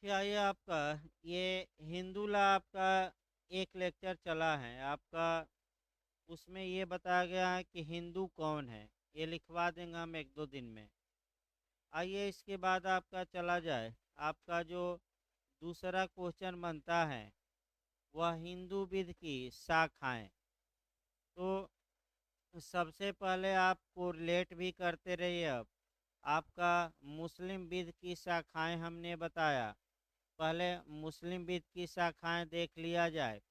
देखिए, आइए आपका ये हिंदूला आपका एक लेक्चर चला है आपका। उसमें ये बताया गया है कि हिंदू कौन है। ये लिखवा देंगे हम एक दो दिन में। आइए इसके बाद आपका चला जाए। आपका जो दूसरा क्वेश्चन बनता है वह हिंदू विद की शाखाएं। तो सबसे पहले आप कोरिलेट भी करते रहिए। अब आपका मुस्लिम विद की शाखाएं हमने बताया। पहले मुस्लिम विद की शाखाएं देख लिया जाए।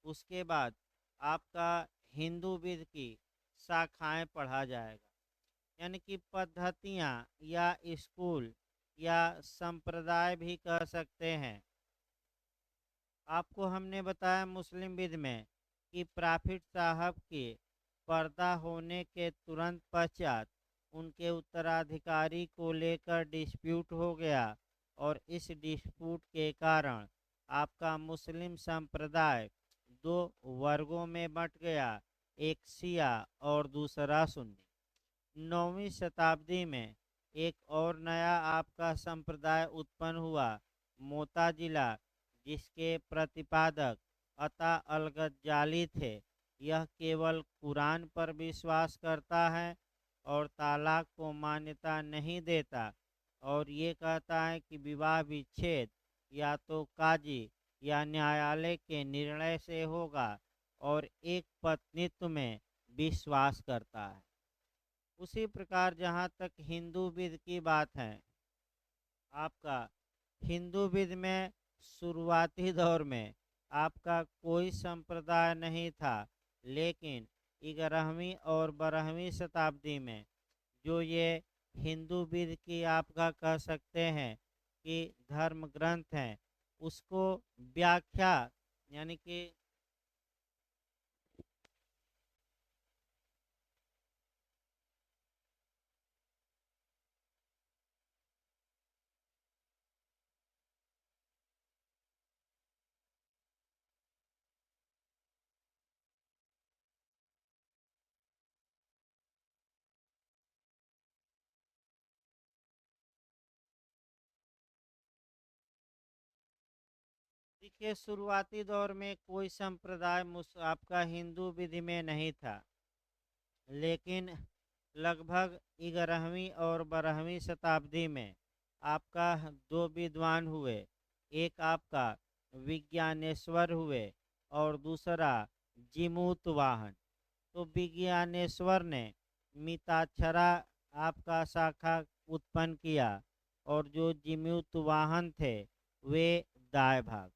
उसके बाद आपका हिंदू विद की शाखाएं पढ़ा जाएगा। यानी कि पद्धतियाँ या स्कूल या संप्रदाय भी कह सकते हैं। आपको हमने बताया मुस्लिम विद में कि प्रॉफिट साहब के पर्दा होने के तुरंत पश्चात उनके उत्तराधिकारी को लेकर डिस्प्यूट हो गया और इस डिस्प्यूट के कारण आपका मुस्लिम संप्रदाय दो वर्गों में बंट गया, एक शिया और दूसरा सुन्नी। 9वीं शताब्दी में एक और नया आपका संप्रदाय उत्पन्न हुआ, मोताजिला, जिसके प्रतिपादक अता अल गज्जाली थे। यह केवल कुरान पर विश्वास करता है और तालाक को मान्यता नहीं देता, और ये कहता है कि विवाह विच्छेद या तो काजी या न्यायालय के निर्णय से होगा, और एक पत्नीत्व में विश्वास करता है। उसी प्रकार जहाँ तक हिंदू विद की बात है, आपका हिंदू विद में शुरुआती दौर में आपका कोई संप्रदाय नहीं था, लेकिन 11वीं और 12वीं शताब्दी में जो ये हिंदू विद की आपका कह सकते हैं कि धर्म ग्रंथ हैं, उसको व्याख्या यानी कि देखिए, शुरुआती दौर में कोई संप्रदाय आपका हिंदू विधि में नहीं था, लेकिन लगभग 11वीं और 12वीं शताब्दी में आपका दो विद्वान हुए। एक आपका विज्ञानेश्वर हुए और दूसरा जिमूतवाहन। तो विज्ञानेश्वर ने मिताक्षरा आपका शाखा उत्पन्न किया, और जो जिमूतवाहन थे वे दाएं भाग।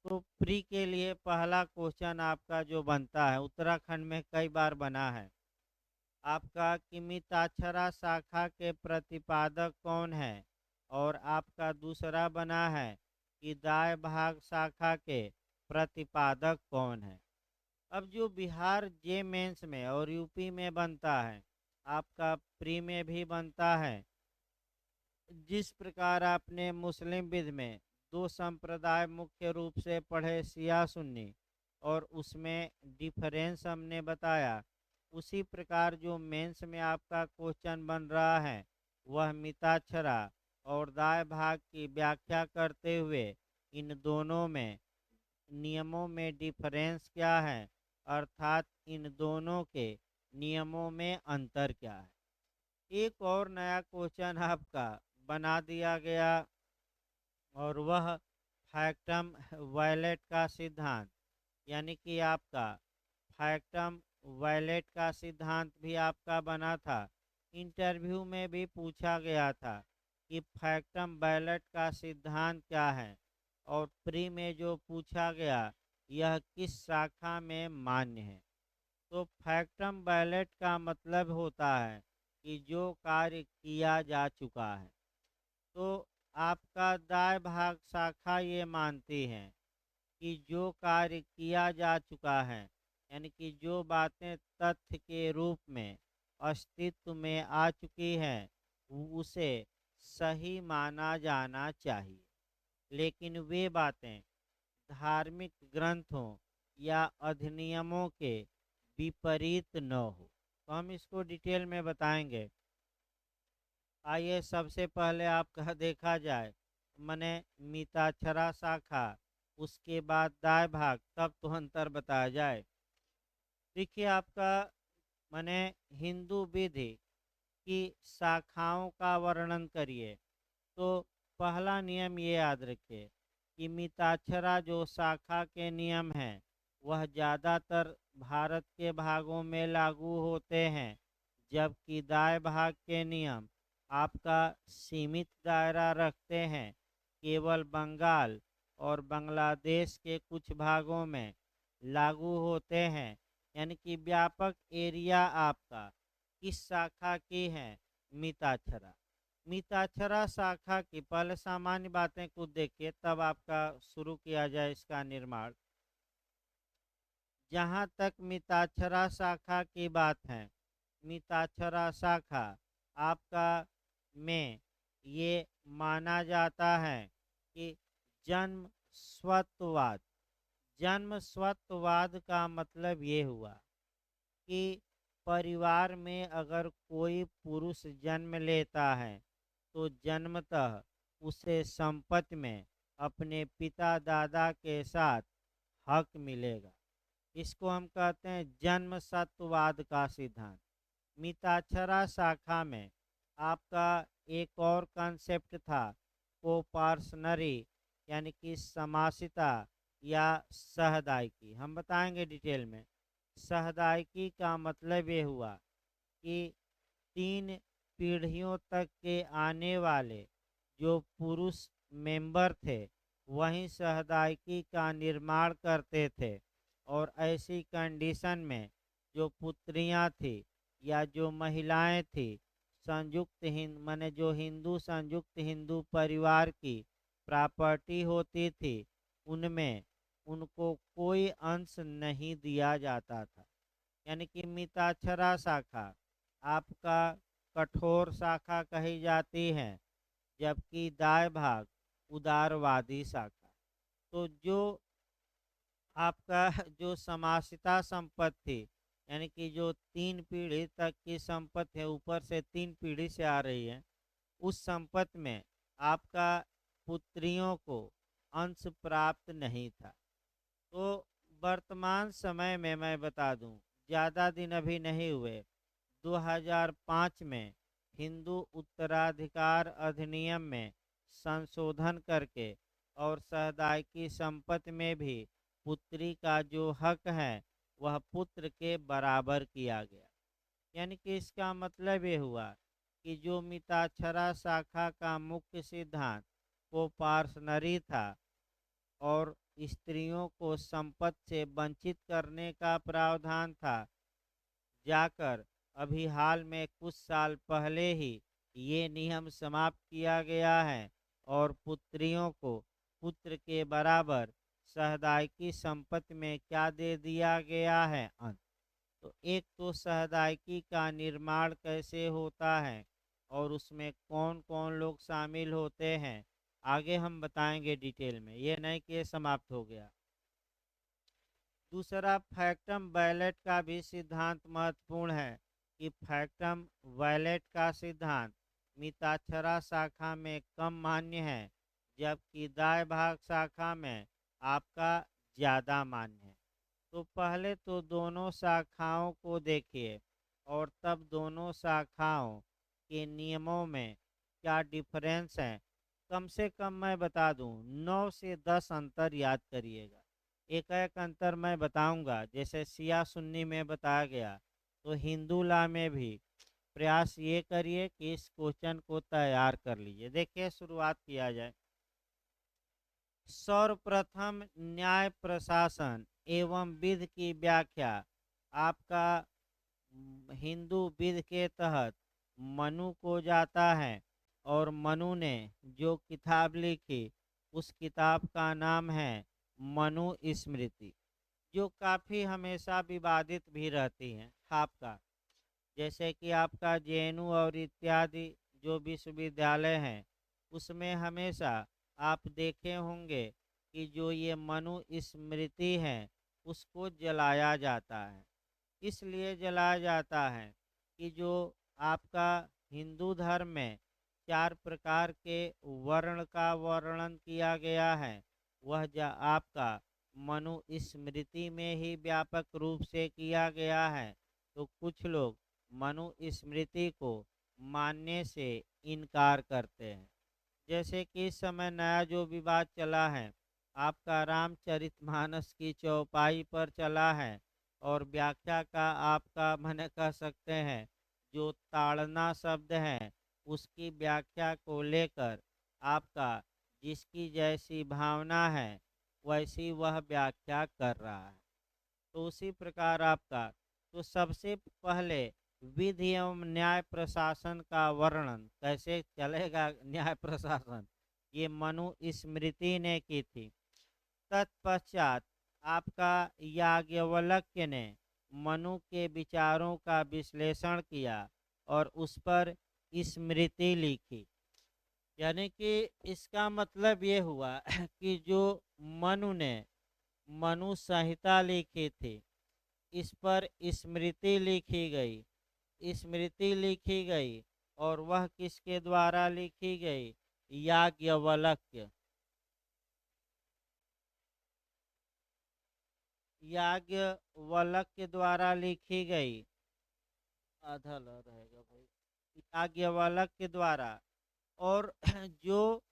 तो प्री के लिए पहला क्वेश्चन आपका जो बनता है, उत्तराखंड में कई बार बना है आपका, कि मिताक्षरा शाखा के प्रतिपादक कौन है, और आपका दूसरा बना है कि दाएं भाग शाखा के प्रतिपादक कौन है। अब जो बिहार जे मेंस में और यूपी में बनता है, आपका प्री में भी बनता है। जिस प्रकार आपने मुस्लिम विद में दो संप्रदाय मुख्य रूप से पढ़े, शिया सुन्नी, और उसमें डिफरेंस हमने बताया, उसी प्रकार जो मेंस में आपका क्वेश्चन बन रहा है वह मिताक्षरा और दाएं भाग की व्याख्या करते हुए इन दोनों में नियमों में डिफरेंस क्या है, अर्थात इन दोनों के नियमों में अंतर क्या है। एक और नया क्वेश्चन आपका बना दिया गया, और वह फैक्टम वायलेट का सिद्धांत। यानी कि आपका फैक्टम वायलेट का सिद्धांत भी आपका बना था। इंटरव्यू में भी पूछा गया था कि फैक्टम वायलेट का सिद्धांत क्या है, और प्री में जो पूछा गया यह किस शाखा में मान्य है। तो फैक्टम वायलेट का मतलब होता है कि जो कार्य किया जा चुका है। तो आपका दाएं भाग शाखा ये मानती है कि जो कार्य किया जा चुका है, यानी कि जो बातें तथ्य के रूप में अस्तित्व में आ चुकी हैं, उसे सही माना जाना चाहिए। लेकिन वे बातें धार्मिक ग्रंथों या अधिनियमों के विपरीत न हो। तो हम इसको डिटेल में बताएंगे। आइए सबसे पहले आपका देखा जाए मने मिताक्षरा शाखा, उसके बाद दाय भाग, तब तो अंतर बताया जाए। देखिए आपका मने हिंदू विधि की शाखाओं का वर्णन करिए। तो पहला नियम ये याद रखिए कि मिताक्षरा जो शाखा के नियम हैं वह ज़्यादातर भारत के भागों में लागू होते हैं, जबकि दाएं भाग के नियम आपका सीमित दायरा रखते हैं, केवल बंगाल और बांग्लादेश के कुछ भागों में लागू होते हैं। यानी कि व्यापक एरिया आपका किस शाखा की है? मिताक्षरा। मिताक्षरा शाखा की पहले सामान्य बातें कुछ देखिए, तब आपका शुरू किया जाए इसका निर्माण। जहाँ तक मिताक्षरा शाखा की बात है, मिताक्षरा शाखा आपका में ये माना जाता है कि जन्म स्वत्ववाद। जन्म स्वत्ववाद का मतलब ये हुआ कि परिवार में अगर कोई पुरुष जन्म लेता है तो जन्मतः उसे संपत्ति में अपने पिता दादा के साथ हक मिलेगा। इसको हम कहते हैं जन्म सत्ववाद का सिद्धांत। मिताक्षरा शाखा में आपका एक और कंसेप्ट था कोपार्सनरी, यानी कि समासिता या सहदायिकी। हम बताएंगे डिटेल में। सहदायिकी का मतलब ये हुआ कि 3 पीढ़ियों तक के आने वाले जो पुरुष मेंबर थे वहीं सहदायिकी का निर्माण करते थे, और ऐसी कंडीशन में जो पुत्रियां थी या जो महिलाएं थी संयुक्त हिंद माने जो हिंदू संयुक्त हिंदू परिवार की प्रॉपर्टी होती थी, उनमें उनको कोई अंश नहीं दिया जाता था। यानी कि मिताक्षरा शाखा आपका कठोर शाखा कही जाती है, जबकि दाएं भाग उदारवादी शाखा। तो जो आपका जो समासिता संपत्ति, यानी कि जो 3 पीढ़ी तक की संपत्ति है, ऊपर से 3 पीढ़ी से आ रही है, उस संपत्ति में आपका पुत्रियों को अंश प्राप्त नहीं था। तो वर्तमान समय में मैं बता दूं, ज़्यादा दिन अभी नहीं हुए, 2005 में हिंदू उत्तराधिकार अधिनियम में संशोधन करके और सहदायिकी संपत्ति में भी पुत्री का जो हक है वह पुत्र के बराबर किया गया। यानी कि इसका मतलब ये हुआ कि जो मिताक्षरा शाखा का मुख्य सिद्धांत को पार्सनरी था और स्त्रियों को संपत्ति से वंचित करने का प्रावधान था, जाकर अभी हाल में कुछ साल पहले ही ये नियम समाप्त किया गया है और पुत्रियों को पुत्र के बराबर सहदायिकी संपत्ति में क्या दे दिया गया है? अंश। तो एक तो सहदायिकी का निर्माण कैसे होता है और उसमें कौन कौन लोग शामिल होते हैं, आगे हम बताएंगे डिटेल में, ये नहीं कि ये समाप्त हो गया। दूसरा, फैक्टम बैलेट का भी सिद्धांत महत्वपूर्ण है कि फैक्टम बैलेट का सिद्धांत मिताक्षरा शाखा में कम मान्य है, जबकि दाएं भाग शाखा में आपका ज़्यादा मान्य है। तो पहले तो दोनों शाखाओं को देखिए और तब दोनों शाखाओं के नियमों में क्या डिफरेंस है। कम से कम मैं बता दूं, 9 से 10 अंतर याद करिएगा। एक एक अंतर मैं बताऊंगा, जैसे सिया सुन्नी में बताया गया, तो हिंदू लॉ में भी प्रयास ये करिए कि इस क्वेश्चन को तैयार कर लीजिए। देखिए शुरुआत किया जाए। सर्वप्रथम न्याय प्रशासन एवं विधि की व्याख्या आपका हिंदू विधि के तहत मनु को जाता है, और मनु ने जो किताब लिखी उस किताब का नाम है मनु स्मृति, जो काफ़ी हमेशा विवादित भी रहती हैं आपका। जैसे कि आपका जेएनयू और इत्यादि जो विश्वविद्यालय हैं उसमें हमेशा आप देखे होंगे कि जो ये मनु स्मृति है उसको जलाया जाता है। इसलिए जलाया जाता है कि जो आपका हिंदू धर्म में चार प्रकार के वर्ण का वर्णन किया गया है वह आपका मनुस्मृति में ही व्यापक रूप से किया गया है। तो कुछ लोग मनुस्मृति को मानने से इनकार करते हैं। जैसे कि इस समय नया जो विवाद चला है आपका रामचरितमानस की चौपाई पर चला है और व्याख्या का आपका मन कह सकते हैं जो ताड़ना शब्द है उसकी व्याख्या को लेकर आपका जिसकी जैसी भावना है वैसी वह व्याख्या कर रहा है। तो उसी प्रकार आपका तो सबसे पहले विधि एवं न्याय प्रशासन का वर्णन कैसे चलेगा न्याय प्रशासन ये मनुस्मृति ने की थी। तत्पश्चात आपका याज्ञवल्क्य ने मनु के विचारों का विश्लेषण किया और उस पर स्मृति लिखी। यानी कि इसका मतलब ये हुआ कि जो मनु ने मनु संहिता लिखी थी इस पर स्मृति लिखी गई। स्मृति लिखी गई और वह किसके द्वारा लिखी गई? याज्ञवल्क्य। याज्ञवल्क्य द्वारा लिखी गई। आधा रहेगा भाई। याज्ञवल्क्य द्वारा और जो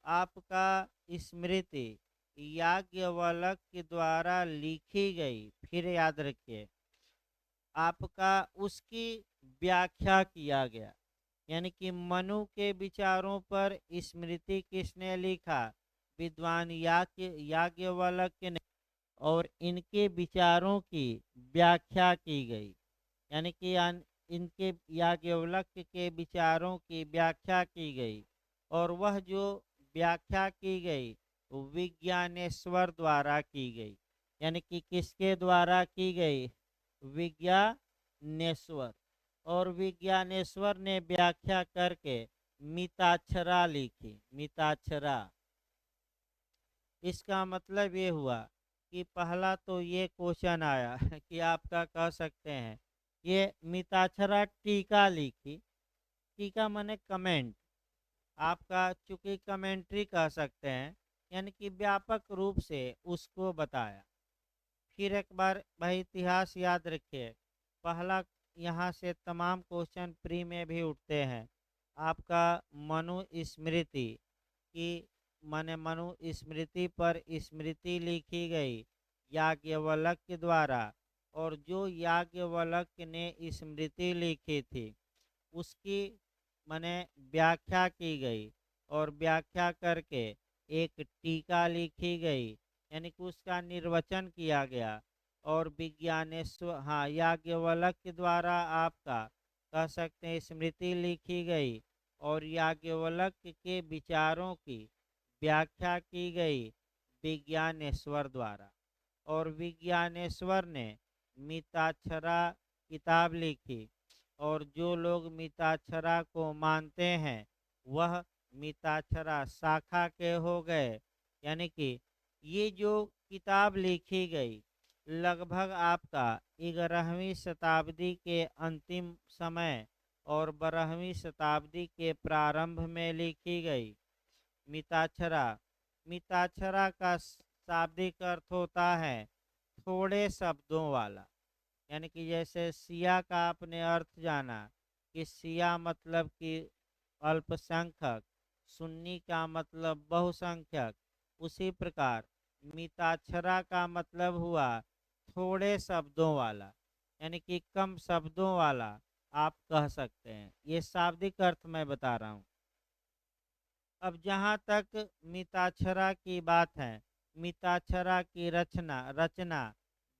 आपका स्मृति याज्ञवल्क्य द्वारा लिखी गई फिर याद रखिए आपका उसकी व्याख्या किया गया। यानी कि मनु के विचारों पर स्मृति किसने लिखा? विद्वान याज्ञवल्क्य ने और इनके विचारों की व्याख्या की गई। यानी कि इनके याज्ञवल्क्य के विचारों की व्याख्या की गई और वह जो व्याख्या की गई विज्ञानेश्वर द्वारा की गई। यानी कि किसके द्वारा की गई? विज्ञानेश्वर। और विज्ञानेश्वर ने व्याख्या करके मिताक्षरा लिखी। मिताक्षरा इसका मतलब ये हुआ कि पहला तो ये क्वेश्चन आया कि आपका कह सकते हैं ये मिताक्षरा टीका लिखी। टीका माने कमेंट आपका चूंकि कमेंट्री कह सकते हैं यानी कि व्यापक रूप से उसको बताया। फिर एक बार भाई इतिहास याद रखिए पहला यहाँ से तमाम क्वेश्चन प्री में भी उठते हैं। आपका मनुस्मृति की माने मनुस्मृति पर स्मृति लिखी गई याज्ञवल्क्य द्वारा और जो याज्ञवल्क्य ने स्मृति लिखी थी उसकी माने व्याख्या की गई और व्याख्या करके एक टीका लिखी गई। यानी कि उसका निर्वचन किया गया और विज्ञानेश्वर याज्ञवल्क्य द्वारा आपका कह सकते हैं स्मृति लिखी गई और याज्ञवल्क्य के विचारों की व्याख्या की गई विज्ञानेश्वर द्वारा। और विज्ञानेश्वर ने मिताक्षरा किताब लिखी और जो लोग मिताक्षरा को मानते हैं वह मिताक्षरा शाखा के हो गए। यानी कि ये जो किताब लिखी गई लगभग आपका 11वीं शताब्दी के अंतिम समय और 12वीं शताब्दी के प्रारंभ में लिखी गई। मिताक्षरा मिताक्षरा का शाब्दिक अर्थ होता है थोड़े शब्दों वाला। यानी कि जैसे सिया का आपने अर्थ जाना कि सिया मतलब कि अल्पसंख्यक, सुन्नी का मतलब बहुसंख्यक, उसी प्रकार मिताक्षरा का मतलब हुआ थोड़े शब्दों वाला यानी कि कम शब्दों वाला आप कह सकते हैं। ये शाब्दिक अर्थ मैं बता रहा हूँ। अब जहाँ तक मिताक्षरा की बात है मिताक्षरा की रचना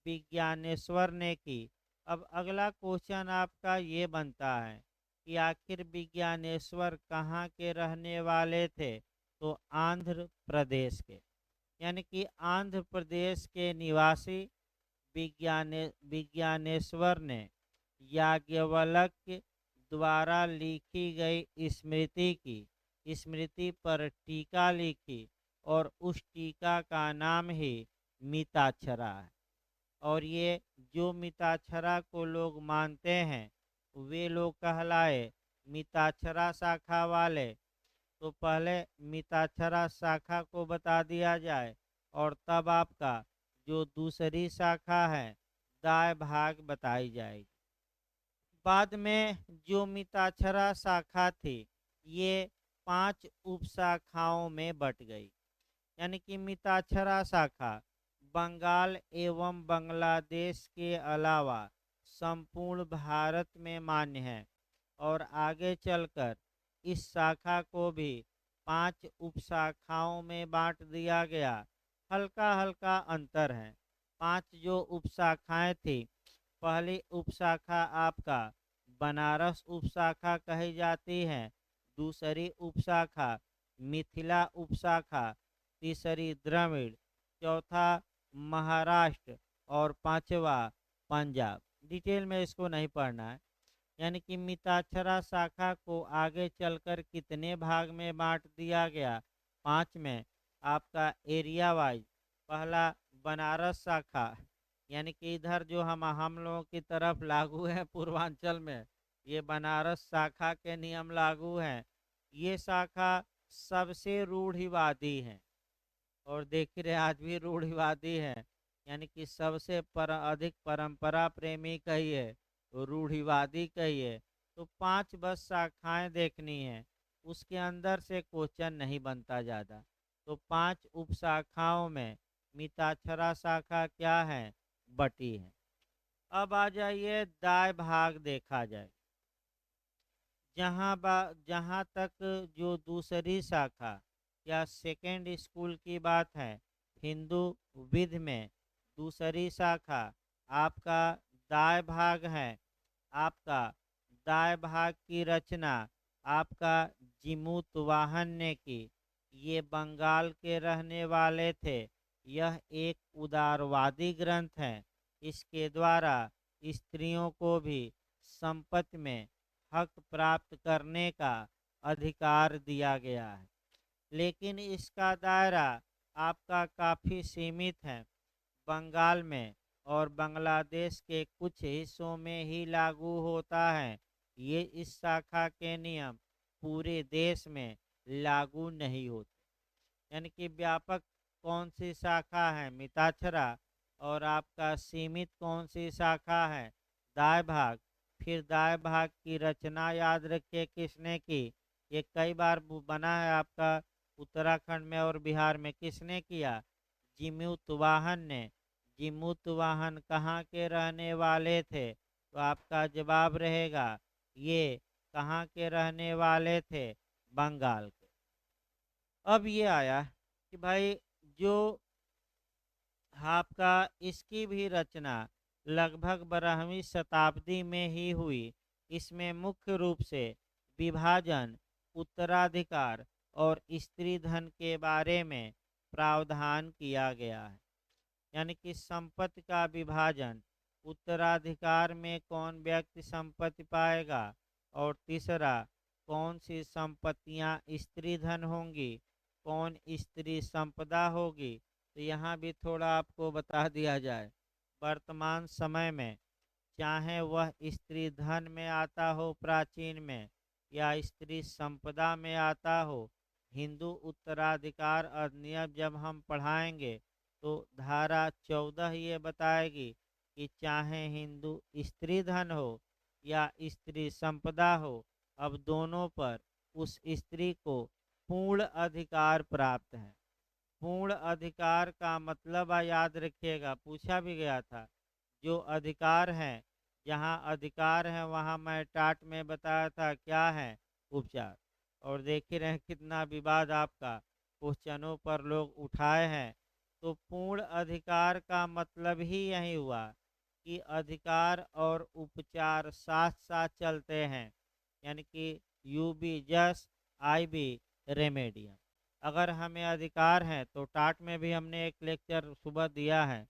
विज्ञानेश्वर ने की। अब अगला क्वेश्चन आपका ये बनता है कि आखिर विज्ञानेश्वर कहाँ के रहने वाले थे? तो आंध्र प्रदेश के। यानी कि आंध्र प्रदेश के निवासी विज्ञानेश्वर ने याज्ञवल्क्य द्वारा लिखी गई स्मृति पर टीका लिखी और उस टीका का नाम ही मिताक्षरा है। और ये जो मिताक्षरा को लोग मानते हैं वे लोग कहलाए मिताक्षरा शाखा वाले, तो पहले मिताक्षरा शाखा को बता दिया जाए और तब आपका जो दूसरी शाखा है दाएं भाग बताई जाएगी। बाद में जो मिताक्षरा शाखा थी ये 5 उपशाखाओं में बट गई। यानी कि मिताक्षरा शाखा बंगाल एवं बांग्लादेश के अलावा संपूर्ण भारत में मान्य है और आगे चलकर इस शाखा को भी 5 उपशाखाओं में बांट दिया गया। हल्का हल्का अंतर है। 5 जो उपशाखाएं थी, पहली उपशाखा आपका बनारस उपशाखा कही जाती है, दूसरी उपशाखा मिथिला उपशाखा, तीसरी द्रविड़, चौथा महाराष्ट्र और पांचवा पंजाब। डिटेल में इसको नहीं पढ़ना है। यानी कि मिताक्षरा शाखा को आगे चलकर कितने भाग में बांट दिया गया? 5 में। आपका एरिया वाइज पहला बनारस शाखा, यानी कि इधर जो हम लोगों की तरफ लागू है पूर्वांचल में, ये बनारस शाखा के नियम लागू हैं। ये शाखा सबसे रूढ़िवादी है और देख रहे आज भी रूढ़िवादी है। यानी कि सबसे अधिक परंपरा प्रेमी कहिए, रूढ़िवादी कहिए। तो 5 बस शाखाएं देखनी है, उसके अंदर से क्वेश्चन नहीं बनता ज़्यादा। तो 5 उपशाखाओं में मिताक्षरा शाखा क्या है? बटी है। अब आ जाइए दाएं भाग देखा जाए। जहाँ तक जो दूसरी शाखा या सेकेंड स्कूल की बात है, हिंदू विध में दूसरी शाखा आपका दाएं भाग है। आपका दाएं भाग की रचना आपका जिमूत वाहन ने की। ये बंगाल के रहने वाले थे। यह एक उदारवादी ग्रंथ है। इसके द्वारा स्त्रियों को भी संपत्ति में हक प्राप्त करने का अधिकार दिया गया है, लेकिन इसका दायरा आपका काफ़ी सीमित है। बंगाल में और बांग्लादेश के कुछ हिस्सों में ही लागू होता है। ये इस शाखा के नियम पूरे देश में लागू नहीं होते। यानी कि व्यापक कौन सी शाखा है? मिताक्षरा। और आपका सीमित कौन सी शाखा है? दाएं भाग। फिर दाएं भाग की रचना याद रखिए किसने की? ये कई बार बना है आपका उत्तराखंड में और बिहार में। किसने किया? जिमूत वाहन ने। जिमूत वाहन कहाँ के रहने वाले थे? तो आपका जवाब रहेगा ये कहाँ के रहने वाले थे? बंगाल के। अब ये आया कि भाई जो आपका इसकी भी रचना लगभग 12वीं शताब्दी में ही हुई। इसमें मुख्य रूप से विभाजन, उत्तराधिकार और स्त्री धन के बारे में प्रावधान किया गया है। यानी कि संपत्ति का विभाजन, उत्तराधिकार में कौन व्यक्ति संपत्ति पाएगा, और तीसरा कौन सी संपत्तियां स्त्री धन होंगी, कौन स्त्री संपदा होगी। तो यहाँ भी थोड़ा आपको बता दिया जाए। वर्तमान समय में चाहे वह स्त्री धन में आता हो प्राचीन में या स्त्री संपदा में आता हो, हिंदू उत्तराधिकार अधिनियम जब हम पढ़ाएंगे तो धारा 14 ये बताएगी कि चाहे हिंदू स्त्री धन हो या स्त्री संपदा हो, अब दोनों पर उस स्त्री को पूर्ण अधिकार प्राप्त है। पूर्ण अधिकार का मतलब याद रखिएगा, पूछा भी गया था। जो अधिकार हैं, जहाँ अधिकार है वहाँ मैं टाट में बताया था क्या है? उपचार। और देख ही रहे कितना विवाद आपका क्वेश्चनों पर लोग उठाए हैं। तो पूर्ण अधिकार का मतलब ही यही हुआ कि अधिकार और उपचार साथ साथ चलते हैं। यानी कि you be just I be रेमेडियम। अगर हमें अधिकार है तो टाट में भी हमने एक लेक्चर सुबह दिया है,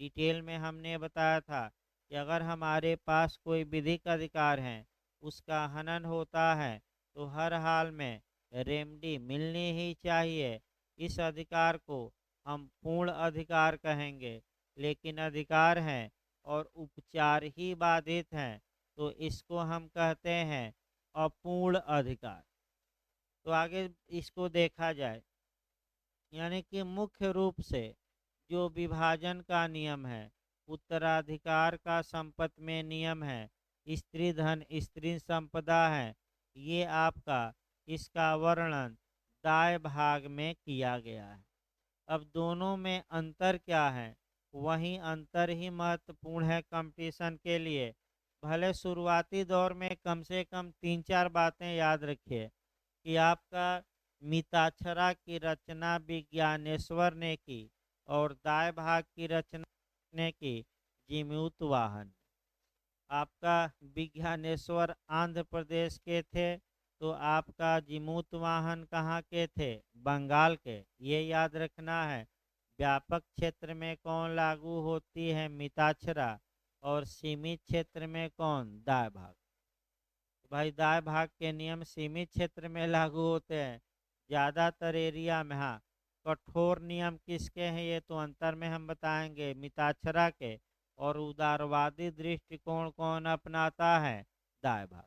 डिटेल में हमने बताया था कि अगर हमारे पास कोई विधिक अधिकार है, उसका हनन होता है तो हर हाल में रेमडी मिलनी ही चाहिए। इस अधिकार को हम पूर्ण अधिकार कहेंगे। लेकिन अधिकार हैं और उपचार ही बाधित हैं तो इसको हम कहते हैं अपूर्ण अधिकार। तो आगे इसको देखा जाए, यानी कि मुख्य रूप से जो विभाजन का नियम है, उत्तराधिकार का संपत्ति में नियम है, स्त्री धन स्त्री संपदा है, ये आपका इसका वर्णन दाएं भाग में किया गया है। अब दोनों में अंतर क्या है? वही अंतर ही महत्वपूर्ण है कंपटीशन के लिए। भले शुरुआती दौर में कम से कम 3-4 बातें याद रखिए कि आपका मिताक्षरा की रचना विज्ञानेश्वर ने की और दाएं भाग की रचना ने की जीमूत वाहन। आपका विज्ञानेश्वर आंध्र प्रदेश के थे, तो आपका जीमूत वाहन कहाँ के थे? बंगाल के। ये याद रखना है। व्यापक क्षेत्र में कौन लागू होती है? मिताक्षरा। और सीमित क्षेत्र में कौन? दाएं भाग। भाई दाएं भाग के नियम सीमित क्षेत्र में लागू होते हैं, ज़्यादातर एरिया में। हाँ, कठोर नियम किसके हैं ये तो अंतर में हम बताएंगे, मिताक्षरा के। और उदारवादी दृष्टिकोण कौन अपनाता है? दाएं भाग।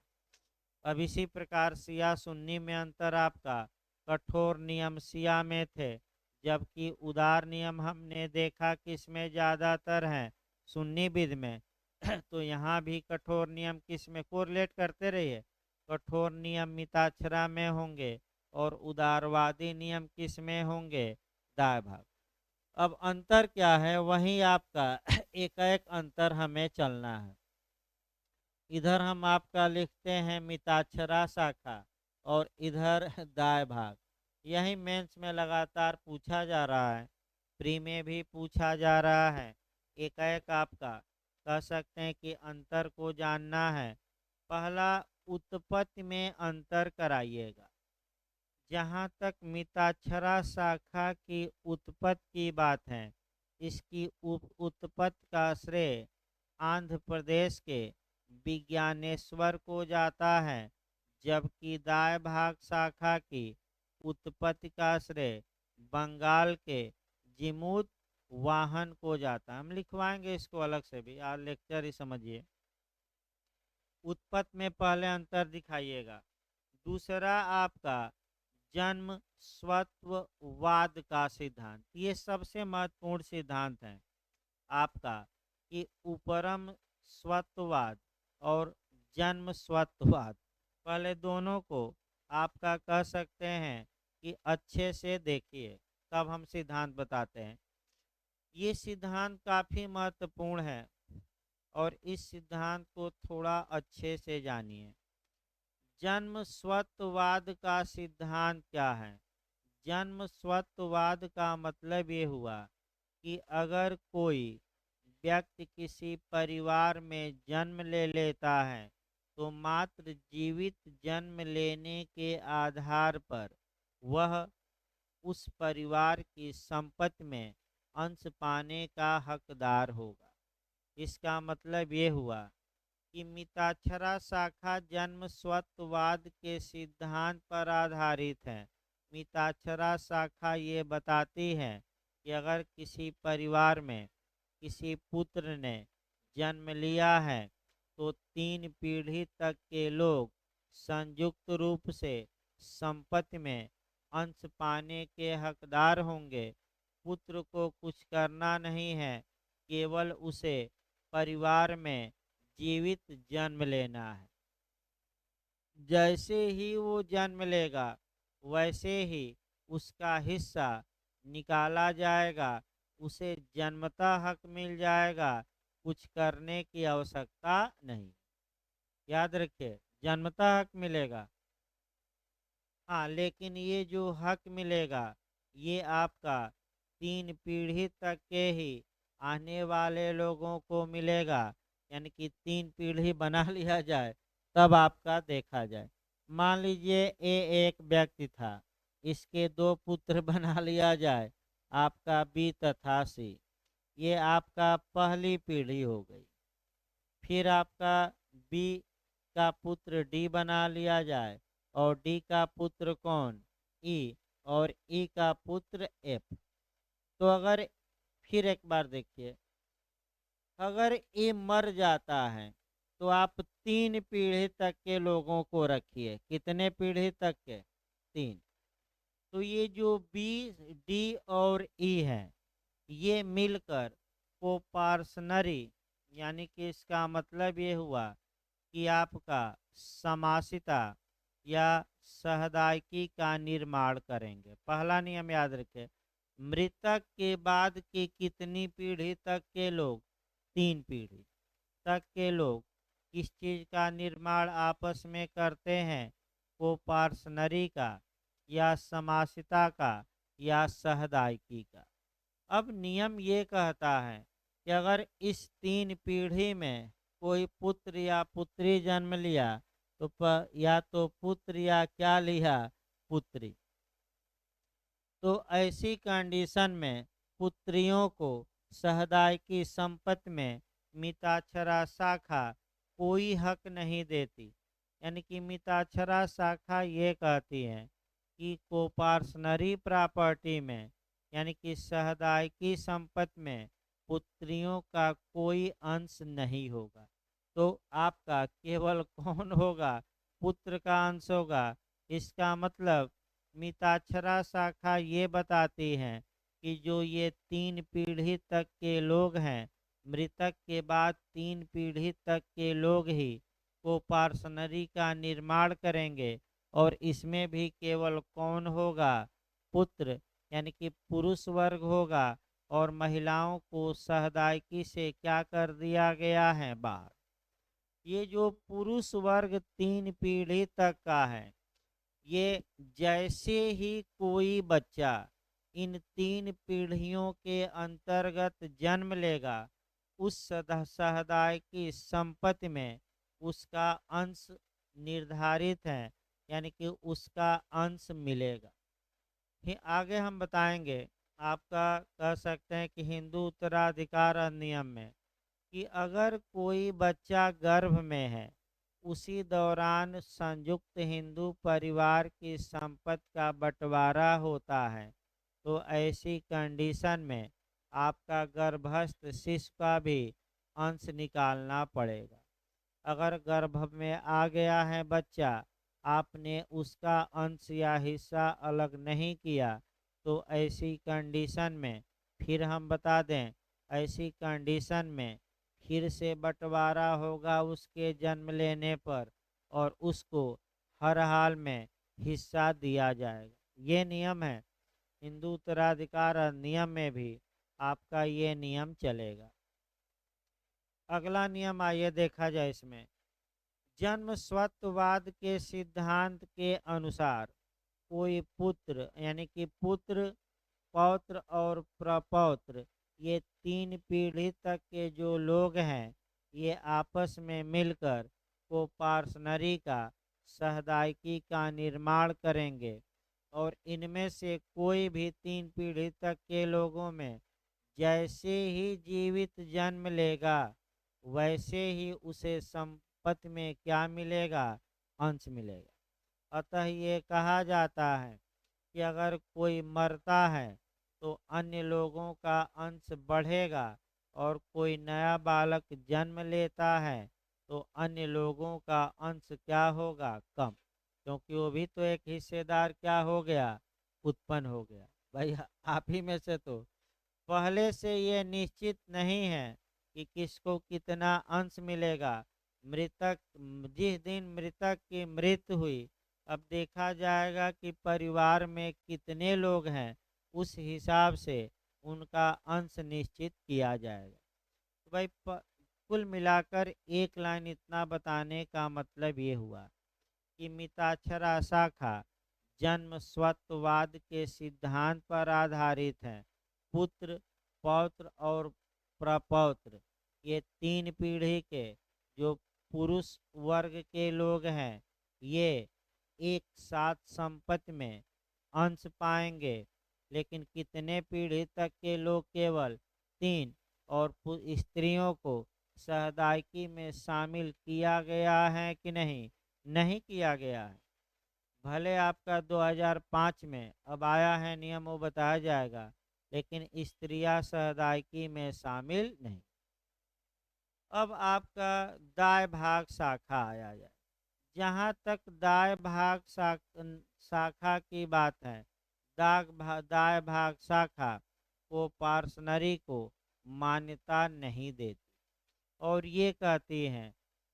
अब इसी प्रकार शिया सुन्नी में अंतर आपका, कठोर नियम शिया में थे, जबकि उदार नियम हमने देखा किस में ज़्यादातर हैं? सुन्नी विद में। तो यहाँ भी कठोर नियम किस में? कोरिलेट करते रहिए। कठोर नियम मिताक्षरा में होंगे और उदारवादी नियम किस में होंगे? दाएं भाग। अब अंतर क्या है? वही आपका एक एक अंतर हमें चलना है। इधर हम आपका लिखते हैं मिताक्षरा शाखा और इधर दाएं भाग। यही मेंस में लगातार पूछा जा रहा है, प्री में भी पूछा जा रहा है। एक एक आपका कह सकते हैं कि अंतर को जानना है। पहला, उत्पत्ति में अंतर कराइएगा। जहाँ तक मिताक्षरा शाखा की उत्पत्ति की बात है, इसकी उत्पत्ति का श्रेय आंध्र प्रदेश के विज्ञानेश्वर को जाता है, जबकि दाएं भाग शाखा की उत्पत्ति का श्रेय बंगाल के जीमूत वाहन को जाता है। हम लिखवाएंगे इसको अलग से भी, आज लेक्चर ही समझिए। उत्पत्ति में पहले अंतर दिखाइएगा। दूसरा आपका जन्म स्वत्ववाद का सिद्धांत, ये सबसे महत्वपूर्ण सिद्धांत है आपका, कि उपरम स्वत्ववाद और जन्म स्वत्ववाद, पहले दोनों को आपका कह सकते हैं कि अच्छे से देखिए, तब हम सिद्धांत बताते हैं। ये सिद्धांत काफ़ी महत्वपूर्ण है और इस सिद्धांत को थोड़ा अच्छे से जानिए। जन्म स्वत्ववाद का सिद्धांत क्या है? जन्म स्वत्ववाद का मतलब ये हुआ कि अगर कोई व्यक्ति किसी परिवार में जन्म ले लेता है, तो मात्र जीवित जन्म लेने के आधार पर वह उस परिवार की संपत्ति में अंश पाने का हकदार होगा। इसका मतलब ये हुआ कि मिताक्षरा शाखा जन्म स्वत्ववाद के सिद्धांत पर आधारित है। मिताक्षरा शाखा ये बताती है कि अगर किसी परिवार में किसी पुत्र ने जन्म लिया है, तो 3 पीढ़ी तक के लोग संयुक्त रूप से संपत्ति में अंश पाने के हकदार होंगे। पुत्र को कुछ करना नहीं है, केवल उसे परिवार में जीवित जन्म लेना है। जैसे ही वो जन्म लेगा, वैसे ही उसका हिस्सा निकाला जाएगा, उसे जन्मता हक मिल जाएगा, कुछ करने की आवश्यकता नहीं। याद रखिए, जन्मता हक मिलेगा। हाँ, लेकिन ये जो हक मिलेगा, ये आपका 3 पीढ़ी तक के ही आने वाले लोगों को मिलेगा। यानी कि 3 पीढ़ी बना लिया जाए, तब आपका देखा जाए। मान लीजिए ये एक व्यक्ति था, इसके 2 पुत्र बना लिया जाए, आपका बी तथा सी। ये आपका पहली पीढ़ी हो गई। फिर आपका बी का पुत्र डी बना लिया जाए, और डी का पुत्र कौन? ई। और ई का पुत्र एफ। तो अगर फिर एक बार देखिए, अगर ए मर जाता है, तो आप 3 पीढ़ी तक के लोगों को रखिए। कितने पीढ़ी तक के? 3। तो ये जो बी, डी और ई है, ये मिलकर कोपार्सनरी, यानी कि इसका मतलब ये हुआ कि आपका समासिता या सहदायकी का निर्माण करेंगे। पहला नियम याद रखें, मृतक के बाद की कितनी पीढ़ी तक के लोग? 3 पीढ़ी तक के लोग किस चीज का निर्माण आपस में करते हैं? कोपार्सनरी का, या समासिता का, या सहदायकी का। अब नियम ये कहता है कि अगर इस 3 पीढ़ी में कोई पुत्र या पुत्री जन्म लिया तो या तो पुत्र या क्या लिया? पुत्री। तो ऐसी कंडीशन में पुत्रियों को सहदायकी संपत्ति में मिताक्षरा शाखा कोई हक नहीं देती। यानी कि मिताक्षरा शाखा ये कहती है कि कोपार्सनरी प्रॉपर्टी में, यानी कि सहदायकी संपत्ति में पुत्रियों का कोई अंश नहीं होगा। तो आपका केवल कौन होगा? पुत्र का अंश होगा। इसका मतलब मिताक्षरा शाखा ये बताती है कि जो ये 3 पीढ़ी तक के लोग हैं, मृतक के बाद 3 पीढ़ी तक के लोग ही कोपार्सनरी का निर्माण करेंगे। और इसमें भी केवल कौन होगा? पुत्र, यानी कि पुरुष वर्ग होगा। और महिलाओं को सहदायकी से क्या कर दिया गया है? बाहर। ये जो पुरुष वर्ग 3 पीढ़ी तक का है, ये जैसे ही कोई बच्चा इन 3 पीढ़ियों के अंतर्गत जन्म लेगा, उस सहदायकी संपत्ति में उसका अंश निर्धारित है, यानी कि उसका अंश मिलेगा। फिर आगे हम बताएंगे, आपका कह सकते हैं कि हिंदू उत्तराधिकार अधिनियम में, कि अगर कोई बच्चा गर्भ में है, उसी दौरान संयुक्त हिंदू परिवार की संपत्ति का बंटवारा होता है, तो ऐसी कंडीशन में आपका गर्भस्थ शिशु का भी अंश निकालना पड़ेगा। अगर गर्भ में आ गया है बच्चा, आपने उसका अंश या हिस्सा अलग नहीं किया, तो ऐसी कंडीशन में, फिर हम बता दें, ऐसी कंडीशन में फिर से बंटवारा होगा उसके जन्म लेने पर, और उसको हर हाल में हिस्सा दिया जाएगा। ये नियम है हिंदू उत्तराधिकार अधिनियम में भी आपका ये नियम चलेगा। अगला नियम आइए देखा जाए इसमें, जन्म स्वत्ववाद के सिद्धांत के अनुसार कोई पुत्र, यानी कि पुत्र, पौत्र और प्रपौत्र, ये 3 पीढ़ी तक के जो लोग हैं, ये आपस में मिलकर कोपार्सनरी का, सहदायकी का निर्माण करेंगे। और इनमें से कोई भी 3 पीढ़ी तक के लोगों में जैसे ही जीवित जन्म लेगा, वैसे ही उसे संपत्ति में क्या मिलेगा? अंश मिलेगा। अतः ये कहा जाता है कि अगर कोई मरता है तो अन्य लोगों का अंश बढ़ेगा, और कोई नया बालक जन्म लेता है तो अन्य लोगों का अंश क्या होगा? कम, क्योंकि वो भी तो एक हिस्सेदार क्या हो गया? उत्पन्न हो गया। भाई आप ही में से तो पहले से ये निश्चित नहीं है कि किसको कितना अंश मिलेगा। मृतक, जिस दिन मृतक की मृत्यु हुई, अब देखा जाएगा कि परिवार में कितने लोग हैं, उस हिसाब से उनका अंश निश्चित किया जाएगा। तो भाई कुल मिलाकर एक लाइन इतना बताने का मतलब ये हुआ कि मिताक्षरा शाखा जन्म स्वत्ववाद के सिद्धांत पर आधारित है। पुत्र, पौत्र और प्रपौत्र, ये 3 पीढ़ी के जो पुरुष वर्ग के लोग हैं, ये एक साथ संपत्ति में अंश पाएंगे। लेकिन कितने पीढ़ी तक के लोग? केवल 3। और स्त्रियों को सहदायकी में शामिल किया गया है कि नहीं? नहीं किया गया है। भले आपका 2005 में अब आया है नियम, वो बताया जाएगा, लेकिन स्त्रियां सहदायकी में शामिल नहीं। अब आपका दाय भाग शाखा आया जाए। जहाँ तक दाय भाग शाखा की बात है, दाय भाग शाखा को पार्सनरी को मान्यता नहीं देती और ये कहती हैं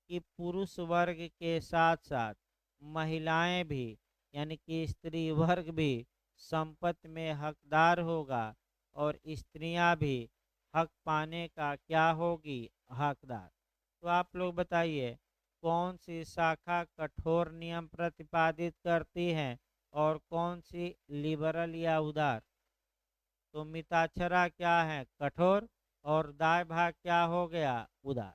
कि पुरुष वर्ग के साथ साथ महिलाएं भी, यानी कि स्त्री वर्ग भी संपत्ति में हकदार होगा और स्त्रियां भी हक पाने का क्या होगी, हकदार। तो आप लोग बताइए कौन सी शाखा कठोर नियम प्रतिपादित करती है और कौन सी लिबरल या उदार। तो मिताक्षरा क्या है, कठोर, और दाय भाग क्या हो गया, उदार।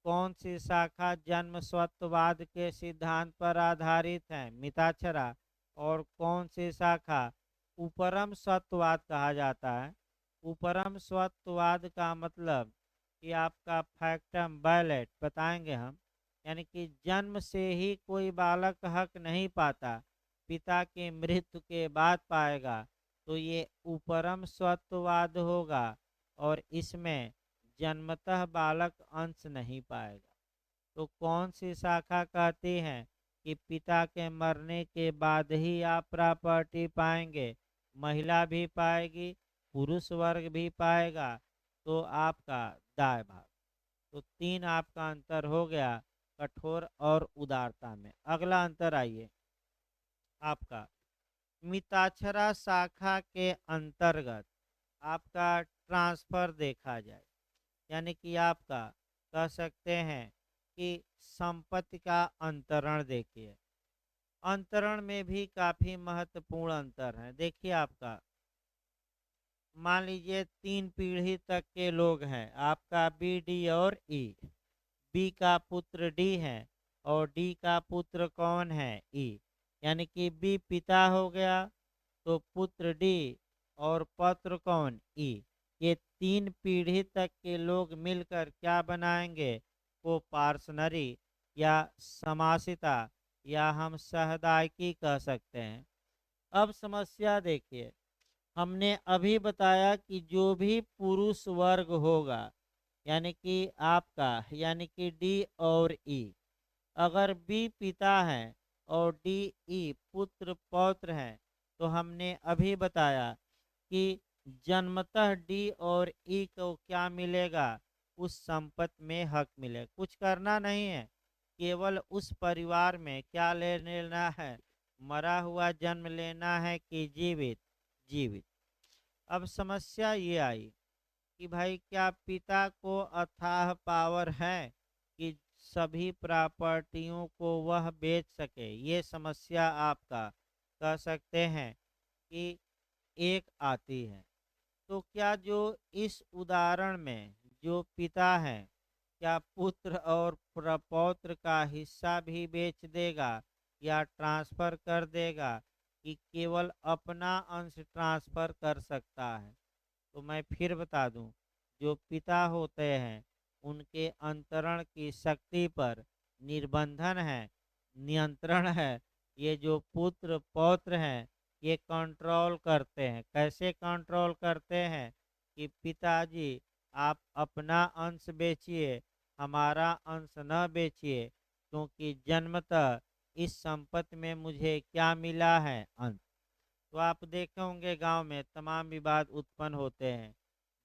कौन सी शाखा जन्म स्वत्ववाद के सिद्धांत पर आधारित है, मिताक्षरा। और कौन सी शाखा उपरम स्वत्ववाद कहा जाता है। उपरम स्वत्ववाद का मतलब कि आपका फैक्टम बैलेट बताएंगे हम, यानी कि जन्म से ही कोई बालक हक नहीं पाता, पिता की मृत्यु के बाद पाएगा, तो ये उपरम स्वत्ववाद होगा और इसमें जन्मतः बालक अंश नहीं पाएगा। तो कौन सी शाखा कहती है कि पिता के मरने के बाद ही आप प्रॉपर्टी पाएंगे, महिला भी पाएगी, पुरुष वर्ग भी पाएगा। तो आपका दाय भाग। तो तीन आपका अंतर हो गया कठोर और उदारता में। अगला अंतर आइए आपका मिताक्षरा शाखा के अंतर्गत आपका ट्रांसफर देखा जाए, यानी कि आपका कह सकते हैं कि संपत्ति का अंतरण देखिए। अंतरण में भी काफी महत्वपूर्ण अंतर है। देखिए आपका मान लीजिए तीन पीढ़ी तक के लोग हैं, आपका बी डी और ई। बी का पुत्र डी है और डी का पुत्र कौन है, ई। यानी कि बी पिता हो गया तो पुत्र डी और पौत्र कौन, ई। ये तीन पीढ़ी तक के लोग मिलकर क्या बनाएंगे, को पार्सनरी या समासिता या हम सहदायकी कह सकते हैं। अब समस्या देखिए, हमने अभी बताया कि जो भी पुरुष वर्ग होगा, यानी कि आपका, यानी कि डी और ई, अगर बी पिता है और डी ई पुत्र पौत्र है, तो हमने अभी बताया कि जन्मतः डी और ई को क्या मिलेगा, उस संपत्ति में हक मिलेगा। कुछ करना नहीं है, केवल उस परिवार में क्या ले लेना है, मरा हुआ जन्म लेना है कि जीवित, जीवित। अब समस्या ये आई कि भाई क्या पिता को अथाह पावर है कि सभी प्रॉपर्टियों को वह बेच सके। ये समस्या आपका कह सकते हैं कि एक आती है। तो क्या जो इस उदाहरण में जो पिता है, क्या पुत्र और प्रपौत्र का हिस्सा भी बेच देगा या ट्रांसफर कर देगा, कि केवल अपना अंश ट्रांसफर कर सकता है। तो मैं फिर बता दूं, जो पिता होते हैं उनके अंतरण की शक्ति पर निर्बंधन है, नियंत्रण है। ये जो पुत्र पौत्र हैं ये कंट्रोल करते हैं। कैसे कंट्रोल करते हैं कि पिताजी आप अपना अंश बेचिए, हमारा अंश न बेचिए, क्योंकि जन्मतः इस संपत्ति में मुझे क्या मिला है, अंश। तो आप देखे होंगे गांव में तमाम विवाद उत्पन्न होते हैं।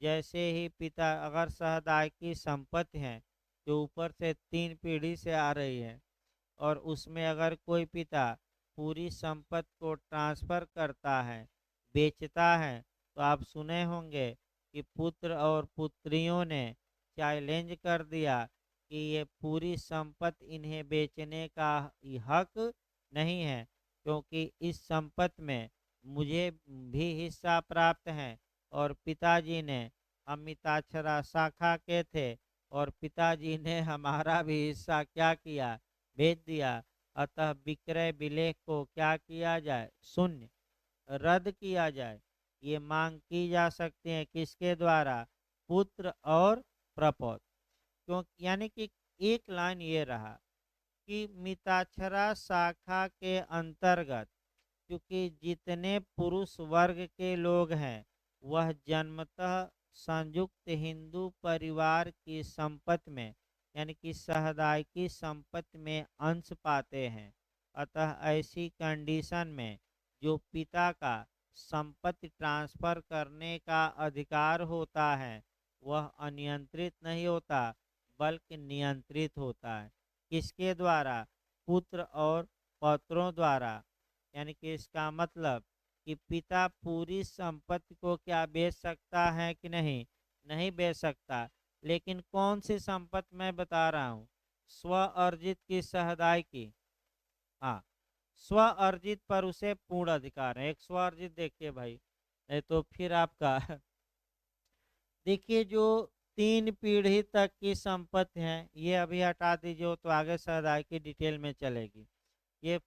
जैसे ही पिता, अगर सहदायकी संपत्ति है जो ऊपर से तीन पीढ़ी से आ रही है, और उसमें अगर कोई पिता पूरी संपत्ति को ट्रांसफर करता है, बेचता है, तो आप सुने होंगे कि पुत्र और पुत्रियों ने चैलेंज कर दिया कि ये पूरी संपत्ति इन्हें बेचने का हक नहीं है, क्योंकि इस संपत्ति में मुझे भी हिस्सा प्राप्त है। और पिताजी ने, हम मिताक्षरा शाखा के थे और पिताजी ने हमारा भी हिस्सा क्या किया, भेज दिया। अतः विक्रय विलेख को क्या किया जाए, शून्य, रद्द किया जाए। ये मांग की जा सकती है किसके द्वारा, पुत्र और प्रपौत्र। क्यों, यानी कि एक लाइन ये रहा कि मिताक्षरा शाखा के अंतर्गत क्योंकि जितने पुरुष वर्ग के लोग हैं वह जन्मतः संयुक्त हिंदू परिवार की संपत्ति में यानी कि सहदाई की संपत्ति में अंश पाते हैं। अतः ऐसी कंडीशन में जो पिता का संपत्ति ट्रांसफर करने का अधिकार होता है वह अनियंत्रित नहीं होता बल्कि नियंत्रित होता है। किसके द्वारा? पुत्र और पौत्रों द्वारा। यानी कि इसका मतलब कि पिता पूरी संपत्ति को क्या बेच सकता है कि नहीं? नहीं बेच सकता। लेकिन कौन सी संपत्ति मैं बता रहा हूँ? स्व अर्जित की सहदाई की। हाँ, स्व अर्जित पर उसे पूर्ण अधिकार है। एक स्व अर्जित देखिए भाई, नहीं तो फिर आपका देखिए जो 3 पीढ़ी तक की संपत्ति है ये अभी हटा दीजिए, तो आगे सहदाई की डिटेल में चलेगी। ये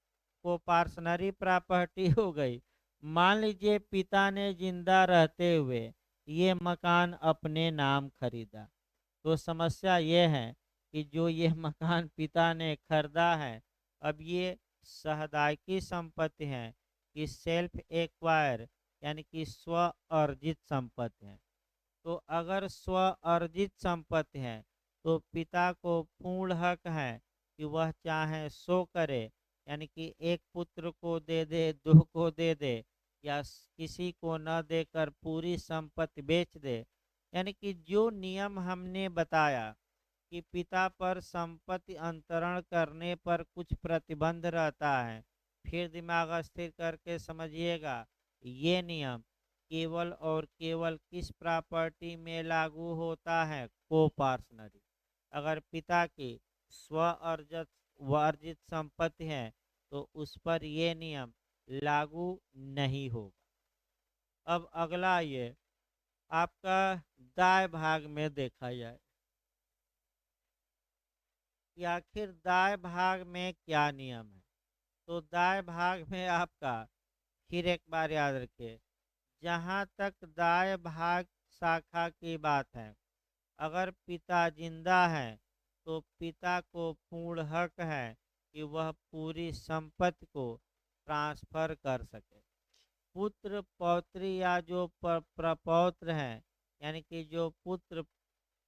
कोपार्सनरी प्रॉपर्टी हो गई। मान लीजिए पिता ने जिंदा रहते हुए ये मकान अपने नाम खरीदा, तो समस्या ये है कि जो ये मकान पिता ने खरीदा है अब ये सहदाई की संपत्ति है कि सेल्फ एक्वायर यानी कि स्व अर्जित संपत्ति है। तो अगर स्व अर्जित संपत्ति है तो पिता को पूर्ण हक है कि वह चाहे सो करे, यानी कि एक पुत्र को दे दे, दो को दे दे, या किसी को न देकर पूरी संपत्ति बेच दे। यानी कि जो नियम हमने बताया कि पिता पर संपत्ति अंतरण करने पर कुछ प्रतिबंध रहता है, फिर दिमाग स्थिर करके समझिएगा। ये नियम केवल और केवल किस प्रॉपर्टी में लागू होता है? कोपार्सनरी। अगर पिता की स्व अर्जित वर्जित संपत्ति है तो उस पर ये नियम लागू नहीं होगा। अब अगला ये आपका दाय भाग में देखा जाए कि आखिर दाय भाग में क्या नियम है। तो दाय भाग में आपका फिर एक बार याद रखिए, जहाँ तक दाय भाग शाखा की बात है, अगर पिता जिंदा है तो पिता को पूर्ण हक है कि वह पूरी संपत्ति को ट्रांसफर कर सके। पुत्र पौत्री या जो प्रपौत्र हैं, यानी कि जो पुत्र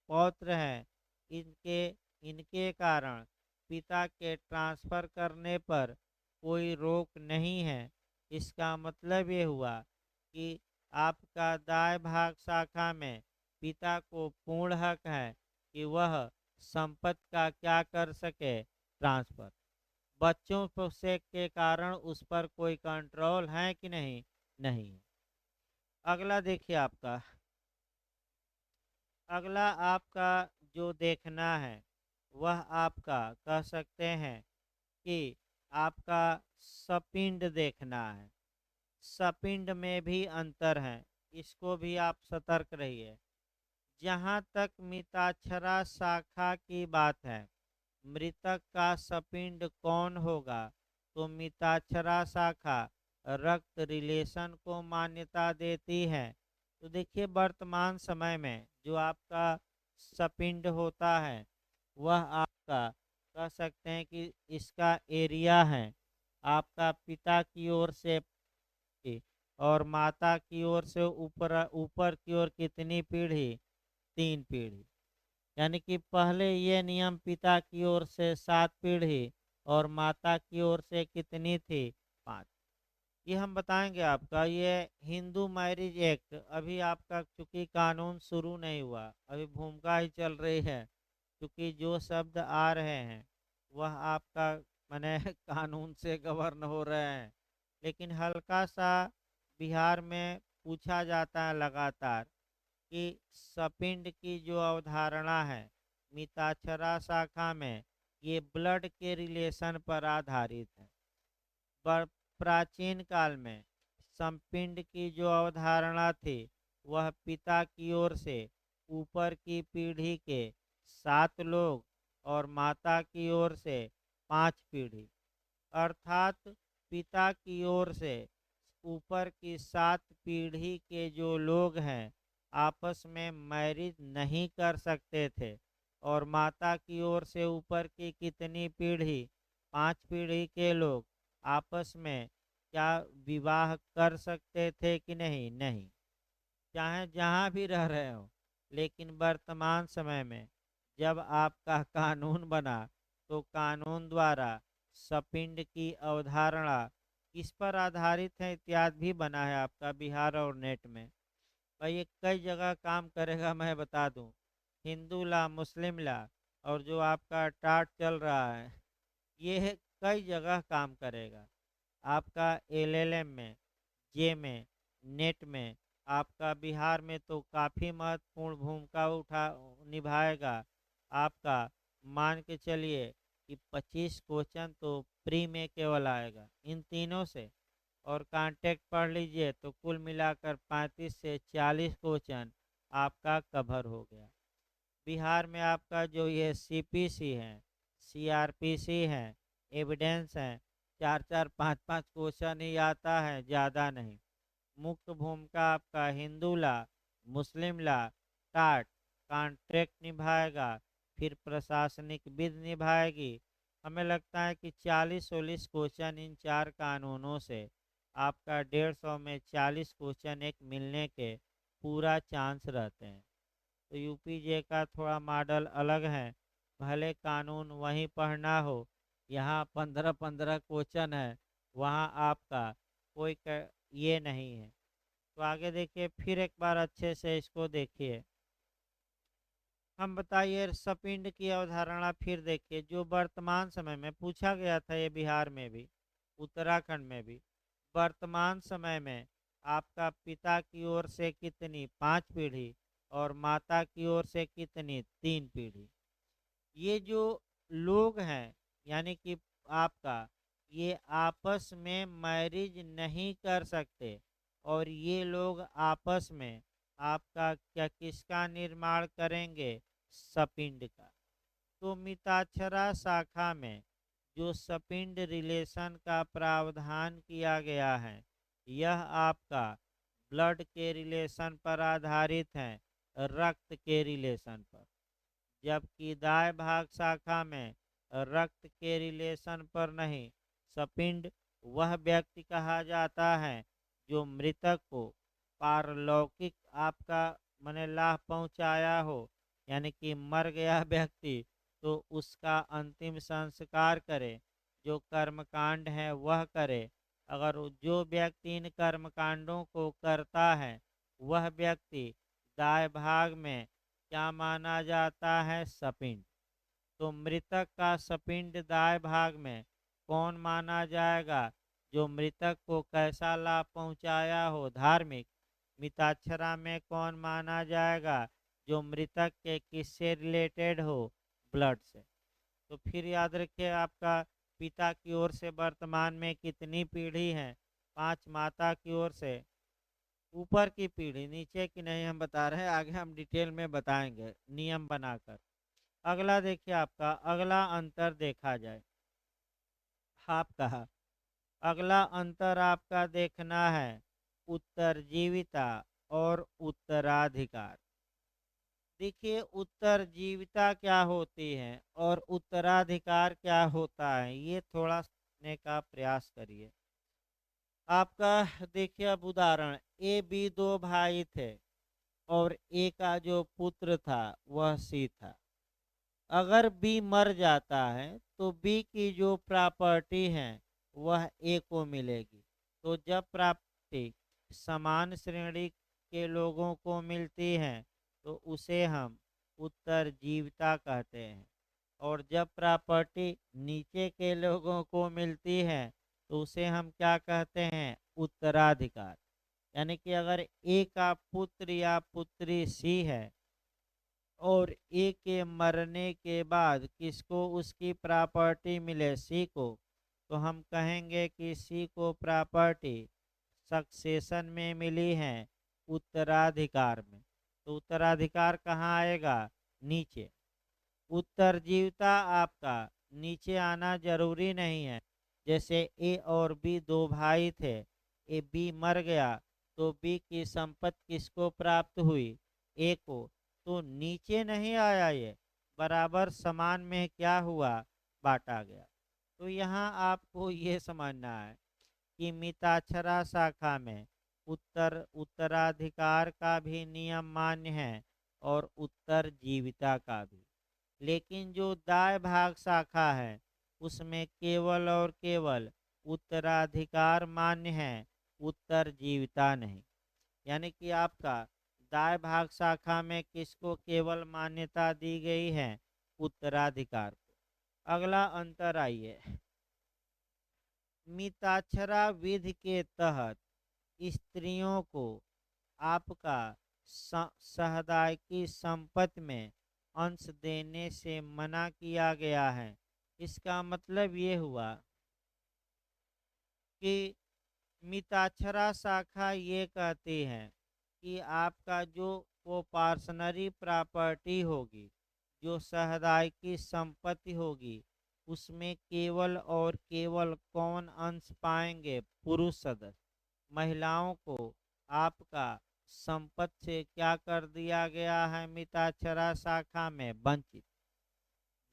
पौत्र हैं, इनके इनके कारण पिता के ट्रांसफर करने पर कोई रोक नहीं है। इसका मतलब ये हुआ कि आपका दाय भाग शाखा में पिता को पूर्ण हक है कि वह संपत्ति का क्या कर सके? ट्रांसफर। बच्चों से के कारण उस पर कोई कंट्रोल है कि नहीं? नहीं है। अगला देखिए आपका, अगला आपका जो देखना है वह आपका कह सकते हैं कि आपका सपिंड देखना है। सपिंड में भी अंतर है, इसको भी आप सतर्क रहिए। जहाँ तक मिताक्षरा शाखा की बात है, मृतक का सपिंड कौन होगा? तो मिताक्षरा शाखा रक्त रिलेशन को मान्यता देती है। तो देखिए वर्तमान समय में जो आपका सपिंड होता है वह आपका कह सकते हैं कि इसका एरिया है आपका पिता की ओर से की, और माता की ओर से ऊपर ऊपर की ओर कितनी पीढ़ी? 3 पीढ़ी। यानी कि पहले ये नियम पिता की ओर से 7 पीढ़ी और माता की ओर से कितनी थी? 5। ये हम बताएंगे आपका। ये हिंदू मैरिज एक्ट अभी आपका चूंकि कानून शुरू नहीं हुआ, अभी भूमिका ही चल रही है, क्योंकि जो शब्द आ रहे हैं वह आपका माने कानून से गवर्न हो रहे हैं। लेकिन हल्का सा बिहार में पूछा जाता है लगातार कि सपिंड की जो अवधारणा है मिताक्षरा शाखा में ये ब्लड के रिलेशन पर आधारित है। पर प्राचीन काल में संपिंड की जो अवधारणा थी वह पिता की ओर से ऊपर की पीढ़ी के 7 लोग और माता की ओर से 5 पीढ़ी, अर्थात पिता की ओर से ऊपर की 7 पीढ़ी के जो लोग हैं आपस में मैरिज नहीं कर सकते थे, और माता की ओर से ऊपर की कितनी पीढ़ी? 5 पीढ़ी के लोग आपस में क्या विवाह कर सकते थे कि नहीं? नहीं। चाहे जहाँ भी रह रहे हो। लेकिन वर्तमान समय में जब आपका कानून बना तो कानून द्वारा सपिंड की अवधारणा किस पर आधारित है इत्यादि भी बना है आपका बिहार और नेट में। और ये कई जगह काम करेगा, मैं बता दूं। हिंदू ला, मुस्लिम ला, और जो आपका टाट चल रहा है, ये कई जगह काम करेगा। आपका एलएलएम में, जे में, नेट में, आपका बिहार में तो काफ़ी महत्वपूर्ण भूमिका उठा निभाएगा। आपका मान के चलिए कि 25 क्वेश्चन तो प्री में केवल आएगा इन तीनों से। और कांटेक्ट पढ़ लीजिए तो कुल मिलाकर 35 से 40 क्वेश्चन आपका कवर हो गया। बिहार में आपका जो ये सीपीसी है, सीआरपीसी है, एविडेंस है, चार चार पाँच पाँच क्वेश्चन ही आता है, ज़्यादा नहीं। मुख्य भूमिका आपका हिंदू ला, मुस्लिम ला, टाट, कॉन्ट्रैक्ट निभाएगा, फिर प्रशासनिक विधि निभाएगी। हमें लगता है कि 40-40 क्वेश्चन इन चार कानूनों से आपका 150 में 40 क्वेश्चन एक मिलने के पूरा चांस रहते हैं। तो यूपीजे का थोड़ा मॉडल अलग है। भले कानून वहीं पढ़ना हो, यहाँ 15-15 क्वेश्चन है, वहाँ आपका कोई ये नहीं है। तो आगे देखिए, फिर एक बार अच्छे से इसको देखिए। हम बताइए सपिंड की अवधारणा फिर देखिए, जो वर्तमान समय में पूछा गया था, ये बिहार में भी, उत्तराखंड में भी। वर्तमान समय में आपका पिता की ओर से कितनी 5 पीढ़ी और माता की ओर से कितनी 3 पीढ़ी। ये जो लोग हैं, यानी कि आपका ये आपस में मैरिज नहीं कर सकते। और ये लोग आपस में आपका क्या किसका निर्माण करेंगे, सपिंड का। तो मिताक्षरा शाखा में जो सपिंड रिलेशन का प्रावधान किया गया है, यह आपका ब्लड के रिलेशन पर आधारित है, रक्त के रिलेशन पर। जबकि दाय भाग शाखा में रक्त के रिलेशन पर नहीं, सपिंड वह व्यक्ति कहा जाता है जो मृतक को पारलौकिक आपका मने लाभ पहुंचाया हो, यानी कि मर गया व्यक्ति तो उसका अंतिम संस्कार करे, जो कर्मकांड है वह करे। अगर जो व्यक्ति इन कर्मकांडों को करता है वह व्यक्ति दाय भाग में क्या माना जाता है, सपिंड। तो मृतक का सपिंड दाय भाग में कौन माना जाएगा, जो मृतक को कैसा लाभ पहुंचाया हो, धार्मिक। मिताक्षरा में कौन माना जाएगा, जो मृतक के किससे रिलेटेड हो, ब्लड से। तो फिर याद रखिए, आपका पिता की ओर से वर्तमान में कितनी पीढ़ी है, 5। माता की ओर से ऊपर की पीढ़ी, नीचे की नहीं हम बता रहे हैं, आगे हम डिटेल में बताएंगे नियम बनाकर। अगला देखिए, आपका अगला अंतर देखा जाए। आपका अगला अंतर आपका देखना है उत्तरजीविता और उत्तराधिकार। देखिए, उत्तरजीविता क्या होती है और उत्तराधिकार क्या होता है, ये थोड़ा समझने का प्रयास करिए। आपका देखिए, अब उदाहरण, ए बी 2 भाई थे और ए का जो पुत्र था वह सी था। अगर बी मर जाता है तो बी की जो प्रॉपर्टी है वह ए को मिलेगी। तो जब प्रॉपर्टी समान श्रेणी के लोगों को मिलती है तो उसे हम उत्तरजीविता कहते हैं। और जब प्रॉपर्टी नीचे के लोगों को मिलती है तो उसे हम क्या कहते हैं, उत्तराधिकार। यानी कि अगर ए का पुत्र या पुत्री सी है और ए के मरने के बाद किसको उसकी प्रॉपर्टी मिले, सी को, तो हम कहेंगे कि सी को प्रॉपर्टी सक्सेशन में मिली है, उत्तराधिकार में। तो उत्तराधिकार कहाँ आएगा, नीचे। उत्तरजीविता आपका नीचे आना जरूरी नहीं है। जैसे ए और बी 2 भाई थे, ए बी मर गया तो बी की संपत्ति किसको प्राप्त हुई, ए को। तो नीचे नहीं आया, ये बराबर समान में क्या हुआ, बांटा गया। तो यहाँ आपको ये समझना है कि मिताक्षरा शाखा में उत्तराधिकार का भी नियम मान्य है और उत्तरजीविता का भी। लेकिन जो दाय भाग शाखा है उसमें केवल और केवल उत्तराधिकार मान्य है, उत्तरजीविता नहीं। यानी कि आपका दाय भाग शाखा में किसको केवल मान्यता दी गई है? उत्तराधिकार को। अगला अंतर आइए, मिताक्षरा विधि के तहत स्त्रियों को आपका सहदाय की संपत्ति में अंश देने से मना किया गया है। इसका मतलब ये हुआ कि मिताक्षरा शाखा ये कहती है कि आपका जो वो पार्सनरी प्रॉपर्टी होगी, जो सहदाय की संपत्ति होगी, उसमें केवल और केवल कौन अंश पाएंगे? पुरुष सदस्य। महिलाओं को आपका संपत्ति से क्या कर दिया गया है मिताक्षरा शाखा में? वंचित।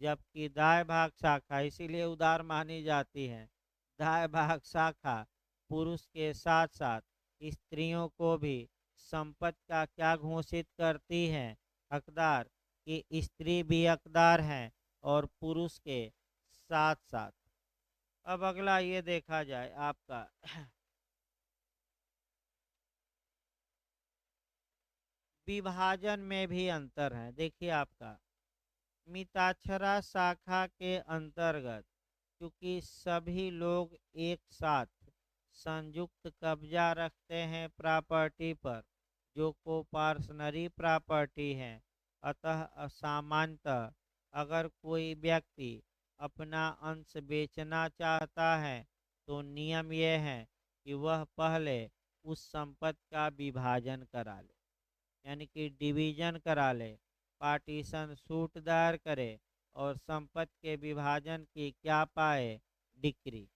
जबकि दाय भाग शाखा इसीलिए उदार मानी जाती है, दाय भाग शाखा पुरुष के साथ साथ स्त्रियों को भी संपत्ति का क्या घोषित करती है? हकदार। कि स्त्री भी हकदार हैं और पुरुष के साथ साथ। अब अगला ये देखा जाए आपका विभाजन में भी अंतर है। देखिए आपका मिताक्षरा शाखा के अंतर्गत क्योंकि सभी लोग एक साथ संयुक्त कब्जा रखते हैं प्रॉपर्टी पर, जो को पार्सनरी प्रॉपर्टी है, अतः सामान्यतः अगर कोई व्यक्ति अपना अंश बेचना चाहता है तो नियम यह है कि वह पहले उस संपत्ति का विभाजन करा ले, यानी कि डिवीजन करा ले, पार्टीशन सूट दायर करे और संपत्ति के विभाजन की क्या पाए? डिक्री।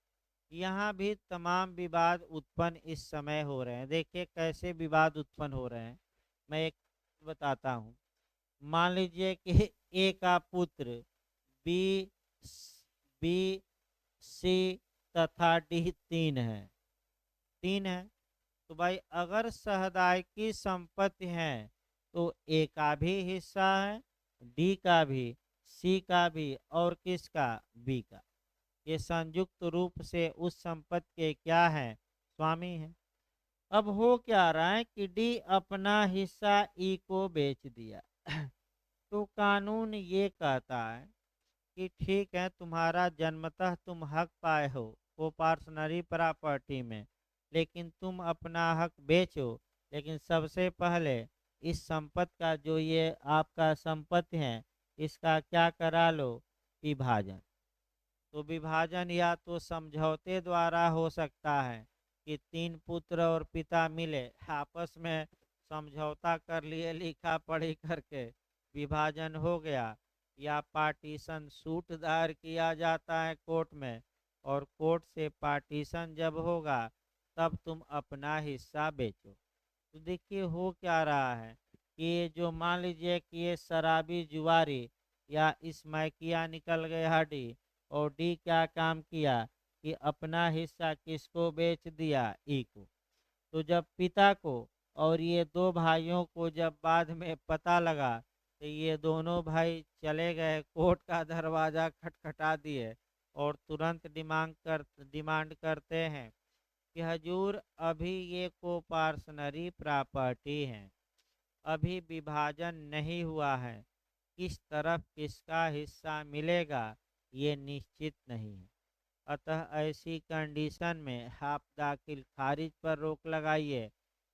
यहाँ भी तमाम विवाद उत्पन्न इस समय हो रहे हैं। देखिए कैसे विवाद उत्पन्न हो रहे हैं, मैं एक बताता हूँ। मान लीजिए कि ए का पुत्र बी बी सी तथा डी तीन है। तो भाई अगर सहदाय की संपत्ति है तो ए का भी हिस्सा है, डी का भी, सी का भी और किसका? बी का। ये संयुक्त रूप से उस संपत्ति के क्या है? स्वामी है। अब हो क्या रहा है कि डी अपना हिस्सा ई को बेच दिया तो कानून ये कहता है कि ठीक है, तुम्हारा जन्मतः तुम हक पाए हो वो पार्सनरी प्रॉपर्टी में, लेकिन तुम अपना हक बेचो, लेकिन सबसे पहले इस संपत्ति का जो ये आपका संपत्ति है इसका क्या करा लो? विभाजन। तो विभाजन या तो समझौते द्वारा हो सकता है कि तीन पुत्र और पिता मिले आपस में समझौता कर लिए, लिखा पढ़ी करके विभाजन हो गया, या पार्टीशन सूट दायर किया जाता है कोर्ट में, और कोर्ट से पार्टीशन जब होगा तब तुम अपना हिस्सा बेचो। तो देखिए हो क्या रहा है कि ये जो मान लीजिए कि ये शराबी जुआरी या इसमैकिया निकल गए हड्डी, और डी क्या काम किया कि अपना हिस्सा किसको बेच दिया? ई को। तो जब पिता को और ये दो भाइयों को जब बाद में पता लगा तो ये दोनों भाई चले गए कोर्ट का दरवाज़ा खटखटा दिए और तुरंत डिमांड करते हैं कि हजूर अभी ये को पार्सनरी प्रॉपर्टी है, अभी विभाजन नहीं हुआ है, किस तरफ किसका हिस्सा मिलेगा ये निश्चित नहीं है। अतः ऐसी कंडीशन में आप दाखिल खारिज पर रोक लगाइए,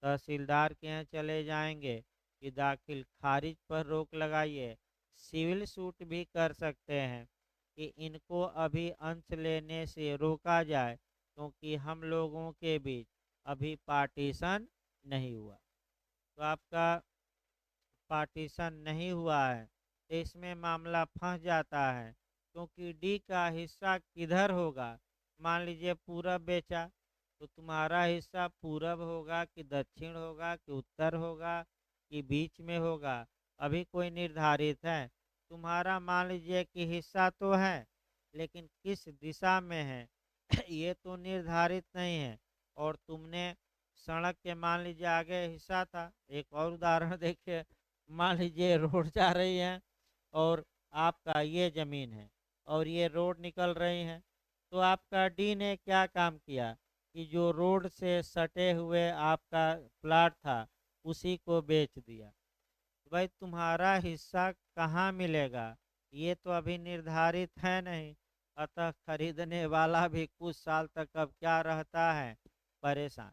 तहसीलदार के यहाँ चले जाएंगे कि दाखिल खारिज पर रोक लगाइए। सिविल सूट भी कर सकते हैं कि इनको अभी अंश लेने से रोका जाए क्योंकि हम लोगों के बीच अभी पार्टीशन नहीं हुआ। तो आपका पार्टीशन नहीं हुआ है तो इसमें मामला फंस जाता है, क्योंकि डी का हिस्सा किधर होगा? मान लीजिए पूरब बेचा तो तुम्हारा हिस्सा पूरब होगा कि दक्षिण होगा कि उत्तर होगा कि बीच में होगा? अभी कोई निर्धारित है? तुम्हारा मान लीजिए कि हिस्सा तो है लेकिन किस दिशा में है ये तो निर्धारित नहीं है, और तुमने सड़क के मान लीजिए आगे हिस्सा था। एक और उदाहरण देखिए, मान लीजिए रोड जा रही है और आपका ये ज़मीन है और ये रोड निकल रही है, तो आपका डी ने क्या काम किया कि जो रोड से सटे हुए आपका प्लाट था उसी को बेच दिया। भाई तुम्हारा हिस्सा कहाँ मिलेगा ये तो अभी निर्धारित है नहीं, अतः खरीदने वाला भी कुछ साल तक अब क्या रहता है, परेशान।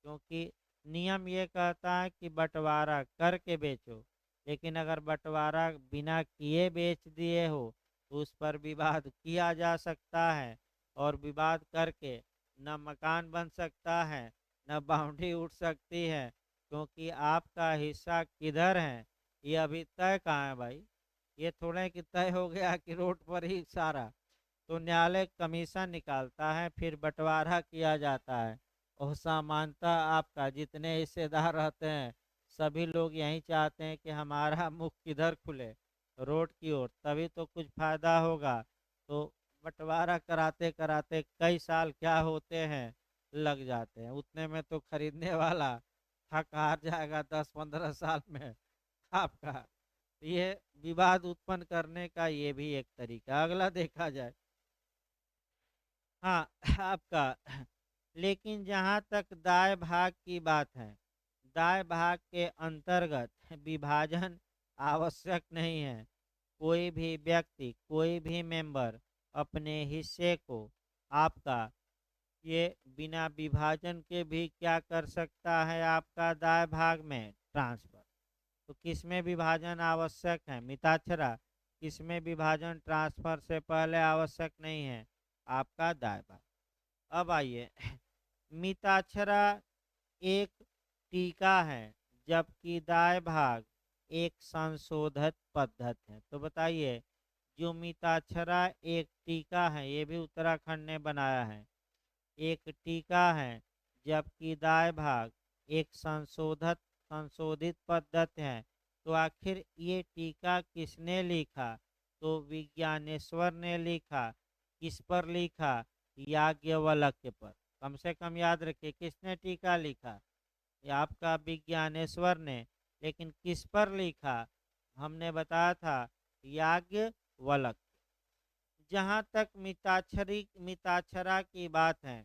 क्योंकि नियम ये कहता है कि बंटवारा करके बेचो, लेकिन अगर बंटवारा बिना किए बेच दिए हो तो उस पर विवाद किया जा सकता है, और विवाद करके न मकान बन सकता है न बाउंड्री उठ सकती है, क्योंकि आपका हिस्सा किधर है ये अभी तय कहाँ है भाई। ये थोड़े कि तय हो गया कि रोड पर ही सारा, तो न्यायालय कमीशन निकालता है, फिर बंटवारा किया जाता है। और सामान्यतः आपका जितने हिस्सेदार रहते हैं सभी लोग यही चाहते हैं कि हमारा मुख किधर खुले, रोड की ओर, तभी तो कुछ फायदा होगा। तो बंटवारा कराते कराते कई साल क्या होते हैं लग जाते हैं, उतने में तो खरीदने वाला थक हार जाएगा 10-15 साल में आपका। ये विवाद उत्पन्न करने का ये भी एक तरीका। अगला देखा जाए, हाँ आपका, लेकिन जहाँ तक दाय भाग की बात है, दाय भाग के अंतर्गत विभाजन आवश्यक नहीं है। कोई भी व्यक्ति, कोई भी मेंबर अपने हिस्से को आपका ये बिना विभाजन के भी क्या कर सकता है, आपका दाय भाग में ट्रांसफर। तो किसमें विभाजन आवश्यक है, मिताक्षरा, किसमें विभाजन ट्रांसफर से पहले आवश्यक नहीं है, आपका दाय भाग। अब आइए, मिताक्षरा एक टीका है जबकि दाय भाग एक संशोधित पद्धति है। तो बताइए, जो मिताक्षरा एक टीका है, ये भी उत्तराखंड ने बनाया है, एक टीका है, जबकि दाय भाग एक संशोधित पद्धति है। तो आखिर ये टीका किसने लिखा, तो विज्ञानेश्वर ने लिखा। किस पर लिखा, याज्ञवल्क्य पर। कम से कम याद रखिए किसने टीका लिखा, ये आपका विज्ञानेश्वर ने। लेकिन किस पर लिखा, हमने बताया था याज्ञवल्क्य। जहाँ तक मिताक्षरा की बात है,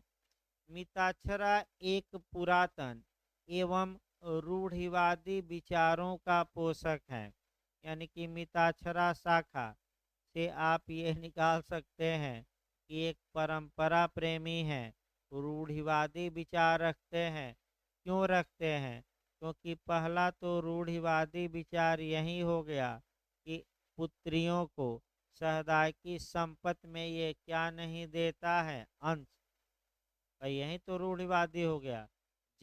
मिताक्षरा एक पुरातन एवं रूढ़िवादी विचारों का पोषक है। यानी कि मिताक्षरा शाखा से आप ये निकाल सकते हैं कि एक परंपरा प्रेमी है, रूढ़िवादी विचार रखते हैं। क्यों रखते हैं, क्योंकि पहला तो रूढ़िवादी विचार यही हो गया कि पुत्रियों को सहदाई की संपत्ति में ये क्या नहीं देता है, अंश। भाई यही तो रूढ़िवादी हो गया।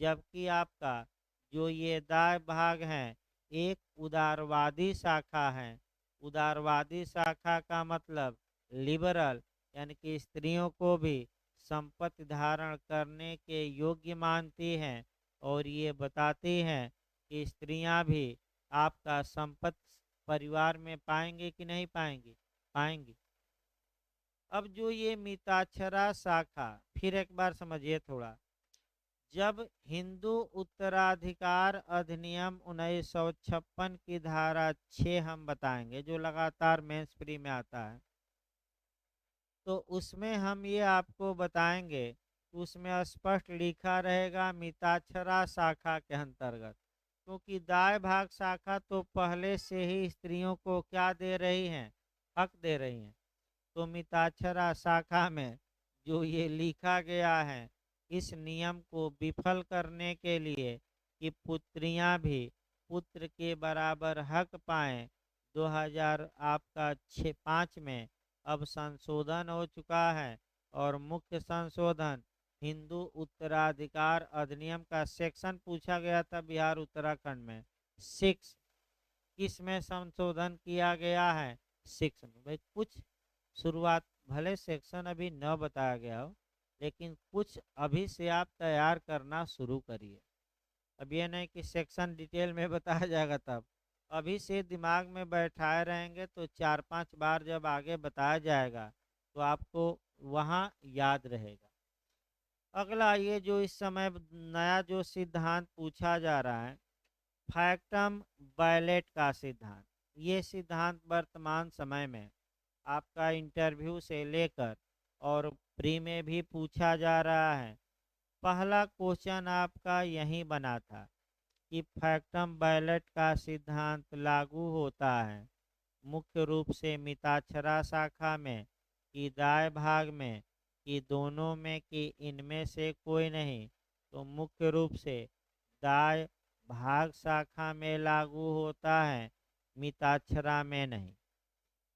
जबकि आपका जो ये दाय भाग है एक उदारवादी शाखा है। उदारवादी शाखा का मतलब लिबरल, यानी कि स्त्रियों को भी संपत्ति धारण करने के योग्य मानती हैं, और ये बताती हैं कि स्त्रियां भी आपका संपत्ति परिवार में पाएंगे कि नहीं पाएंगी, पाएंगी। अब जो ये मिताक्षरा शाखा, फिर एक बार समझिए थोड़ा, जब हिंदू उत्तराधिकार अधिनियम 1956 की धारा 6 हम बताएंगे, जो लगातार मेंस प्री में आता है, तो उसमें हम ये आपको बताएंगे, उसमें स्पष्ट लिखा रहेगा मिताक्षरा शाखा के अंतर्गत। क्योंकि दाय भाग शाखा तो पहले से ही स्त्रियों को क्या दे रही हैं, हक दे रही हैं। तो मिताक्षरा शाखा में जो ये लिखा गया है, इस नियम को विफल करने के लिए कि पुत्रियां भी पुत्र के बराबर हक पाएं, 2000 आपका 5 में अब संशोधन हो चुका है। और मुख्य संशोधन हिंदू उत्तराधिकार अधिनियम का सेक्शन पूछा गया था बिहार उत्तराखंड में, 6। किस में संशोधन किया गया है, 6 में। भाई कुछ शुरुआत, भले सेक्शन अभी न बताया गया हो, लेकिन कुछ अभी से आप तैयार करना शुरू करिए। अब ये नहीं कि सेक्शन डिटेल में बताया जाएगा, तब अभी से दिमाग में बैठाए रहेंगे तो 4-5 बार जब आगे बताया जाएगा तो आपको वहाँ याद रहेगा। अगला ये जो इस समय नया जो सिद्धांत पूछा जा रहा है, फैक्टम बैलेट का सिद्धांत। ये सिद्धांत वर्तमान समय में आपका इंटरव्यू से लेकर और प्री में भी पूछा जा रहा है। पहला क्वेश्चन आपका यही बना था कि फैक्टम बैलेट का सिद्धांत लागू होता है मुख्य रूप से मिताक्षरा शाखा में कि दाएं भाग में कि दोनों में कि इनमें से कोई नहीं, तो मुख्य रूप से दाएं भाग शाखा में लागू होता है, मिताक्षरा में नहीं।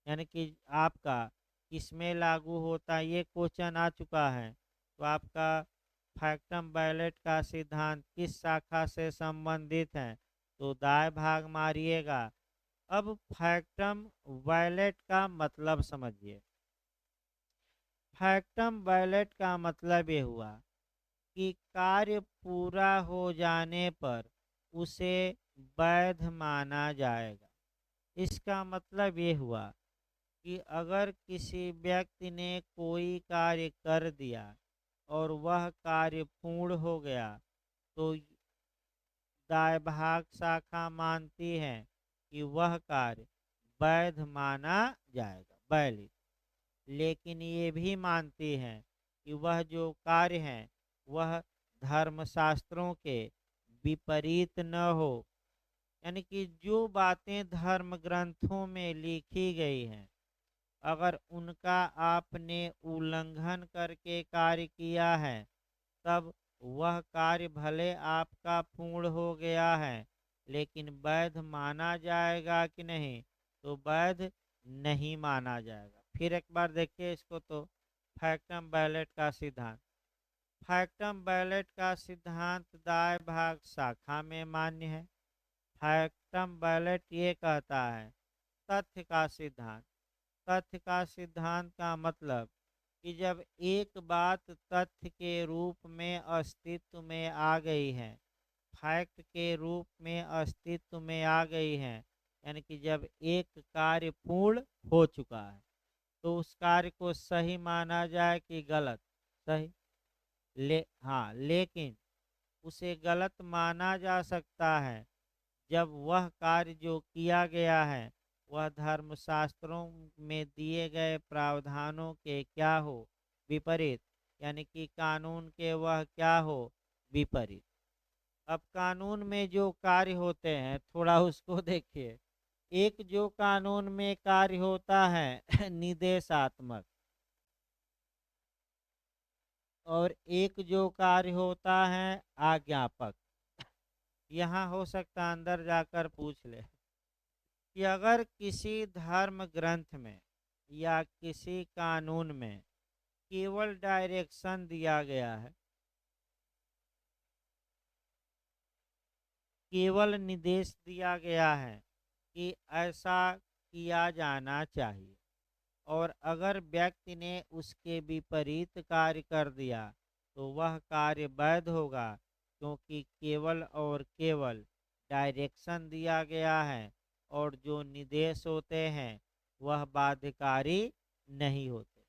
यानी कि आपका किसमें लागू होता है, ये क्वेश्चन आ चुका है। तो आपका फैक्टम बैलेट का सिद्धांत किस शाखा से संबंधित है, तो दाएं भाग मारिएगा। अब फैक्टम बैलेट का मतलब समझिए। फैक्टम बैलेट का मतलब ये हुआ कि कार्य पूरा हो जाने पर उसे वैध माना जाएगा। इसका मतलब ये हुआ कि अगर किसी व्यक्ति ने कोई कार्य कर दिया और वह कार्य पूर्ण हो गया, तो दाएं भाग शाखा मानती है कि वह कार्य वैध माना जाएगा, वैलिड। लेकिन ये भी मानती है कि वह जो कार्य है वह धर्मशास्त्रों के विपरीत न हो। यानी कि जो बातें धर्म ग्रंथों में लिखी गई हैं, अगर उनका आपने उल्लंघन करके कार्य किया है, तब वह कार्य भले आपका पूर्ण हो गया है, लेकिन वैध माना जाएगा कि नहीं, तो वैध नहीं माना जाएगा। फिर एक बार देखिए इसको, तो फैक्टम बैलेट का सिद्धांत। फैक्टम बैलेट का सिद्धांत दाएं भाग शाखा में मान्य है। फैक्टम बैलेट ये कहता है तथ्य का सिद्धांत। तथ्य का सिद्धांत का मतलब कि जब एक बात तथ्य के रूप में अस्तित्व में आ गई है, फैक्ट के रूप में अस्तित्व में आ गई है, यानी कि जब एक कार्य पूर्ण हो चुका है, तो उस कार्य को सही माना जाए कि गलत। सही। हाँ, लेकिन उसे गलत माना जा सकता है जब वह कार्य जो किया गया है वह धर्मशास्त्रों में दिए गए प्रावधानों के क्या हो, विपरीत। यानी कि कानून के वह क्या हो, विपरीत। अब कानून में जो कार्य होते हैं थोड़ा उसको देखिए। एक जो कानून में कार्य होता है निर्देशात्मक, और एक जो कार्य होता है आज्ञापक। यहाँ हो सकता है अंदर जाकर पूछ ले कि अगर किसी धर्म ग्रंथ में या किसी कानून में केवल डायरेक्शन दिया गया है, केवल निर्देश दिया गया है कि ऐसा किया जाना चाहिए, और अगर व्यक्ति ने उसके विपरीत कार्य कर दिया, तो वह कार्य वैध होगा, क्योंकि केवल और केवल डायरेक्शन दिया गया है, और जो निर्देश होते हैं वह बाध्यकारी नहीं होते।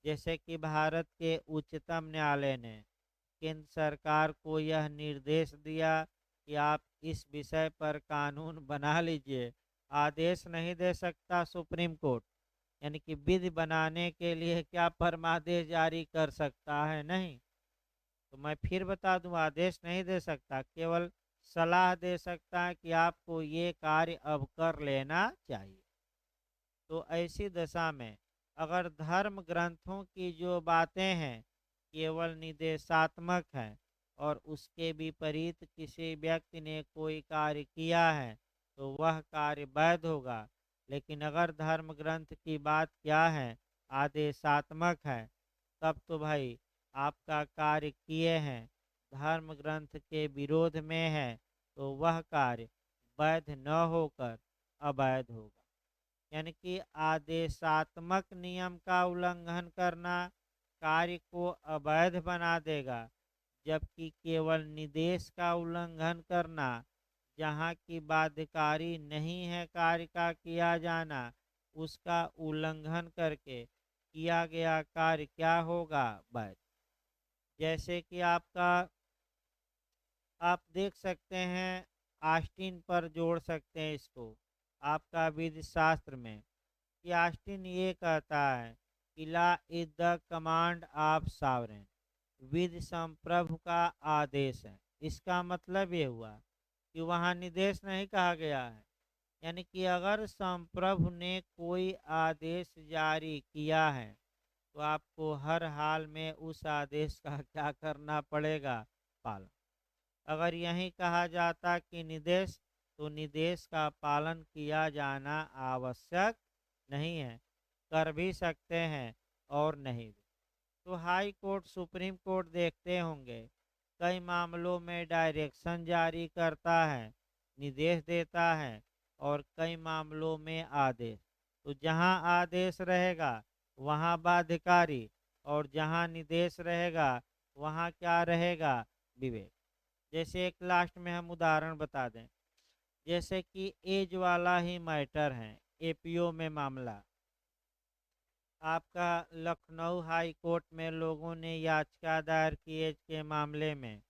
जैसे कि भारत के उच्चतम न्यायालय ने केंद्र सरकार को यह निर्देश दिया कि आप इस विषय पर कानून बना लीजिए। आदेश नहीं दे सकता सुप्रीम कोर्ट, यानी कि विधि बनाने के लिए क्या परमादेश जारी कर सकता है, नहीं। तो मैं फिर बता दूं, आदेश नहीं दे सकता, केवल सलाह दे सकता है कि आपको ये कार्य अब कर लेना चाहिए। तो ऐसी दशा में अगर धर्म ग्रंथों की जो बातें हैं केवल निर्देशात्मक हैं, और उसके विपरीत किसी व्यक्ति ने कोई कार्य किया है, तो वह कार्य वैध होगा। लेकिन अगर धर्म ग्रंथ की बात क्या है, आदेशात्मक है, तब तो भाई आपका कार्य किए हैं धर्म ग्रंथ के विरोध में है, तो वह कार्य वैध न होकर अवैध होगा। यानी कि आदेशात्मक नियम का उल्लंघन करना कार्य को अवैध बना देगा, जबकि केवल निर्देश का उल्लंघन करना, जहाँ की बाध्यकारी नहीं है कार्य का किया जाना, उसका उल्लंघन करके किया गया कार्य क्या होगा, वैध। जैसे कि आपका आप देख सकते हैं, आस्टीन पर जोड़ सकते हैं इसको आपका विधि शास्त्र में, कि आस्टीन ये कहता है कि law is the command of sovereign, विधि संप्रभु का आदेश है। इसका मतलब ये हुआ कि वहाँ निदेश नहीं कहा गया है, यानी कि अगर संप्रभु ने कोई आदेश जारी किया है तो आपको हर हाल में उस आदेश का क्या करना पड़ेगा, पालन। अगर यही कहा जाता कि निदेश, तो निदेश का पालन किया जाना आवश्यक नहीं है, कर भी सकते हैं और नहीं भी। तो हाई कोर्ट सुप्रीम कोर्ट देखते होंगे, कई मामलों में डायरेक्शन जारी करता है, निर्देश देता है, और कई मामलों में आदेश। तो जहां आदेश रहेगा वहां बाध्यकारी, और जहां निर्देश रहेगा वहां क्या रहेगा, विवेक। जैसे एक लास्ट में हम उदाहरण बता दें, जैसे कि एज वाला ही मैटर है, एपीओ में मामला आपका लखनऊ हाई कोर्ट में लोगों ने याचिका दायर की एज के मामले में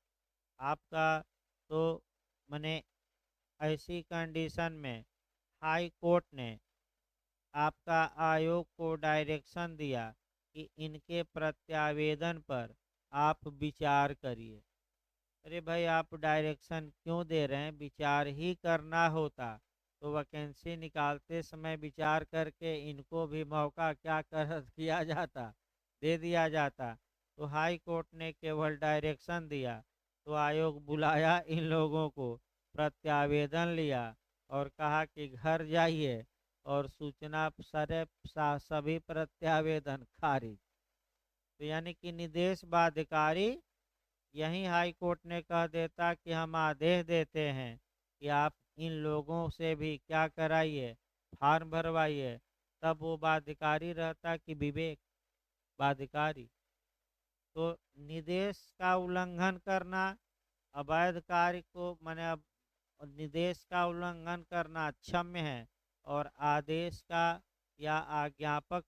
आपका, तो मैंने ऐसी कंडीशन में हाई कोर्ट ने आपका आयोग को डायरेक्शन दिया कि इनके प्रत्यावेदन पर आप विचार करिए। अरे भाई, आप डायरेक्शन क्यों दे रहे हैं, विचार ही करना होता तो वैकेंसी निकालते समय विचार करके इनको भी मौका क्या कर किया जाता, दे दिया जाता। तो हाई कोर्ट ने केवल डायरेक्शन दिया, तो आयोग बुलाया इन लोगों को, प्रत्यावेदन लिया और कहा कि घर जाइए और सूचना सरे सभी प्रत्यावेदन खारिज। तो यानी कि निदेश बाध्यकारी यही हाई कोर्ट ने कह देता कि हम आदेश देते हैं कि आप इन लोगों से भी क्या कराइए, फार्म भरवाइए, तब वो बाध्यकारी रहता कि विवेक, बाध्यकारी। तो निदेश का उल्लंघन करना, अवैध कार्य को मैंने अब निर्देश का उल्लंघन करना क्षम्य है, और आदेश का या आज्ञापक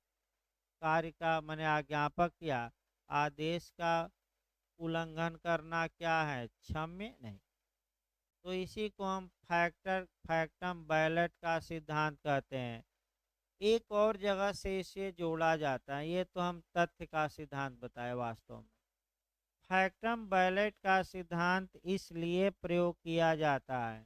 कार्य का मैंने आज्ञापक या आदेश का उल्लंघन करना क्या है, क्षम्य नहीं। तो इसी को हम फैक्टम बैलेट का सिद्धांत कहते हैं। एक और जगह से इसे जोड़ा जाता है, ये तो हम तथ्य का सिद्धांत बताए, वास्तव में फैक्टम बैलेट का सिद्धांत इसलिए प्रयोग किया जाता है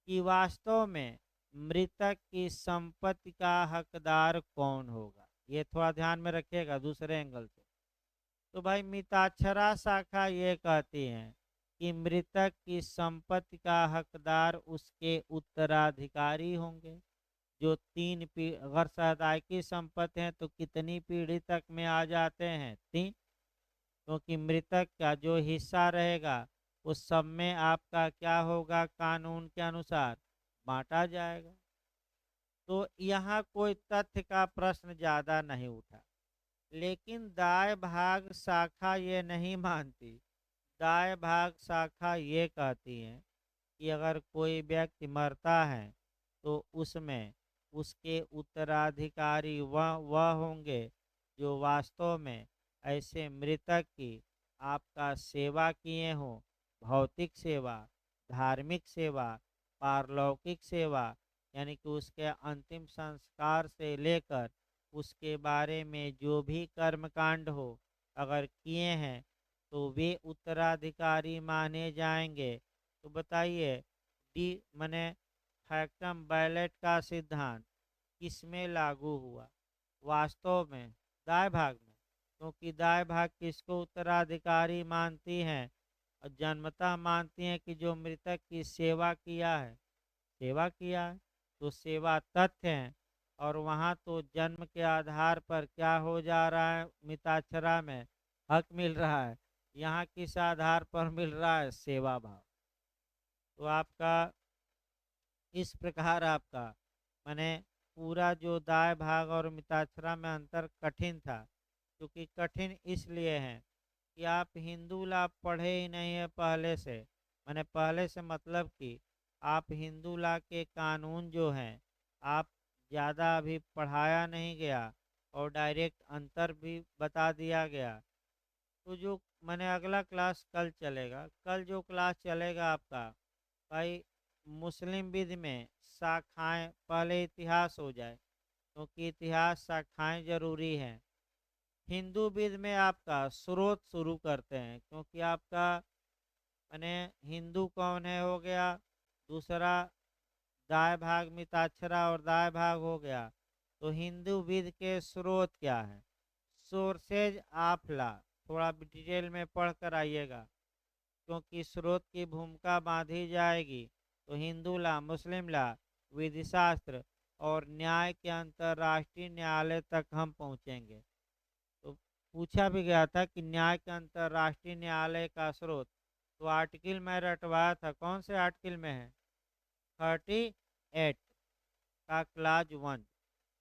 कि वास्तव में मृतक की संपत्ति का हकदार कौन होगा। ये थोड़ा ध्यान में रखिएगा दूसरे एंगल से। तो भाई मिताक्षरा शाखा ये कहती है कि मृतक की संपत्ति का हकदार उसके उत्तराधिकारी होंगे, जो अगर सहदायकी संपत्ति है तो कितनी पीढ़ी तक में आ जाते हैं, 3, क्योंकि मृतक का जो हिस्सा रहेगा उस सब में आपका क्या होगा, कानून के अनुसार बांटा जाएगा। तो यहाँ कोई तथ्य का प्रश्न ज्यादा नहीं उठा, लेकिन दाय भाग शाखा ये नहीं मानती। दाय भाग शाखा ये कहती है कि अगर कोई व्यक्ति मरता है तो उसमें उसके उत्तराधिकारी वह होंगे जो वास्तव में ऐसे मृतक की आपका सेवा किए हों, भौतिक सेवा, धार्मिक सेवा, पारलौकिक सेवा, यानी कि उसके अंतिम संस्कार से लेकर उसके बारे में जो भी कर्मकांड हो अगर किए हैं तो वे उत्तराधिकारी माने जाएंगे। तो बताइए, डी मने फैक्टम बैलेट का सिद्धांत किसमें लागू हुआ, वास्तव में दाय भाग में, क्योंकि दाय भाग किसको उत्तराधिकारी मानती हैं, और जन्मतः मानती हैं कि जो मृतक की सेवा किया है, सेवा किया है, तो सेवा तथ्य है। और वहाँ तो जन्म के आधार पर क्या हो जा रहा है, मिताक्षरा में हक मिल रहा है, यहाँ किस आधार पर मिल रहा है, सेवा भाव। तो आपका इस प्रकार आपका मैंने पूरा जो दाय भाग और मिताक्षरा में अंतर कठिन था, क्योंकि कठिन इसलिए है कि आप हिंदू लॉ पढ़े ही नहीं है पहले से। मैंने पहले से मतलब कि आप हिंदू लॉ के कानून जो हैं आप ज़्यादा अभी पढ़ाया नहीं गया, और डायरेक्ट अंतर भी बता दिया गया। तो जो मैंने अगला क्लास कल चलेगा, कल जो क्लास चलेगा आपका भाई, मुस्लिम विध में शाखाएं, पहले इतिहास हो जाए क्योंकि इतिहास शाखाएं जरूरी हैं। हिंदू विध में आपका स्रोत शुरू करते हैं क्योंकि आपका मैंने हिंदू कौन है हो गया, दूसरा दाय भाग मिताक्षरा और दाय भाग हो गया। तो हिंदू विध के स्रोत क्या है, सोर्सेज ऑफ ला, थोड़ा डिटेल में पढ़ कर आइएगा क्योंकि स्रोत की भूमिका बांधी जाएगी। तो हिंदू ला, मुस्लिम ला, विधि शास्त्र और न्याय के अंतर्राष्ट्रीय न्यायालय तक हम पहुंचेंगे। तो पूछा भी गया था कि न्याय के अंतर्राष्ट्रीय न्यायालय का स्रोत, तो आर्टिकल में रटवाया था, कौन से आर्टिकल में है, 38 का क्लाज 1।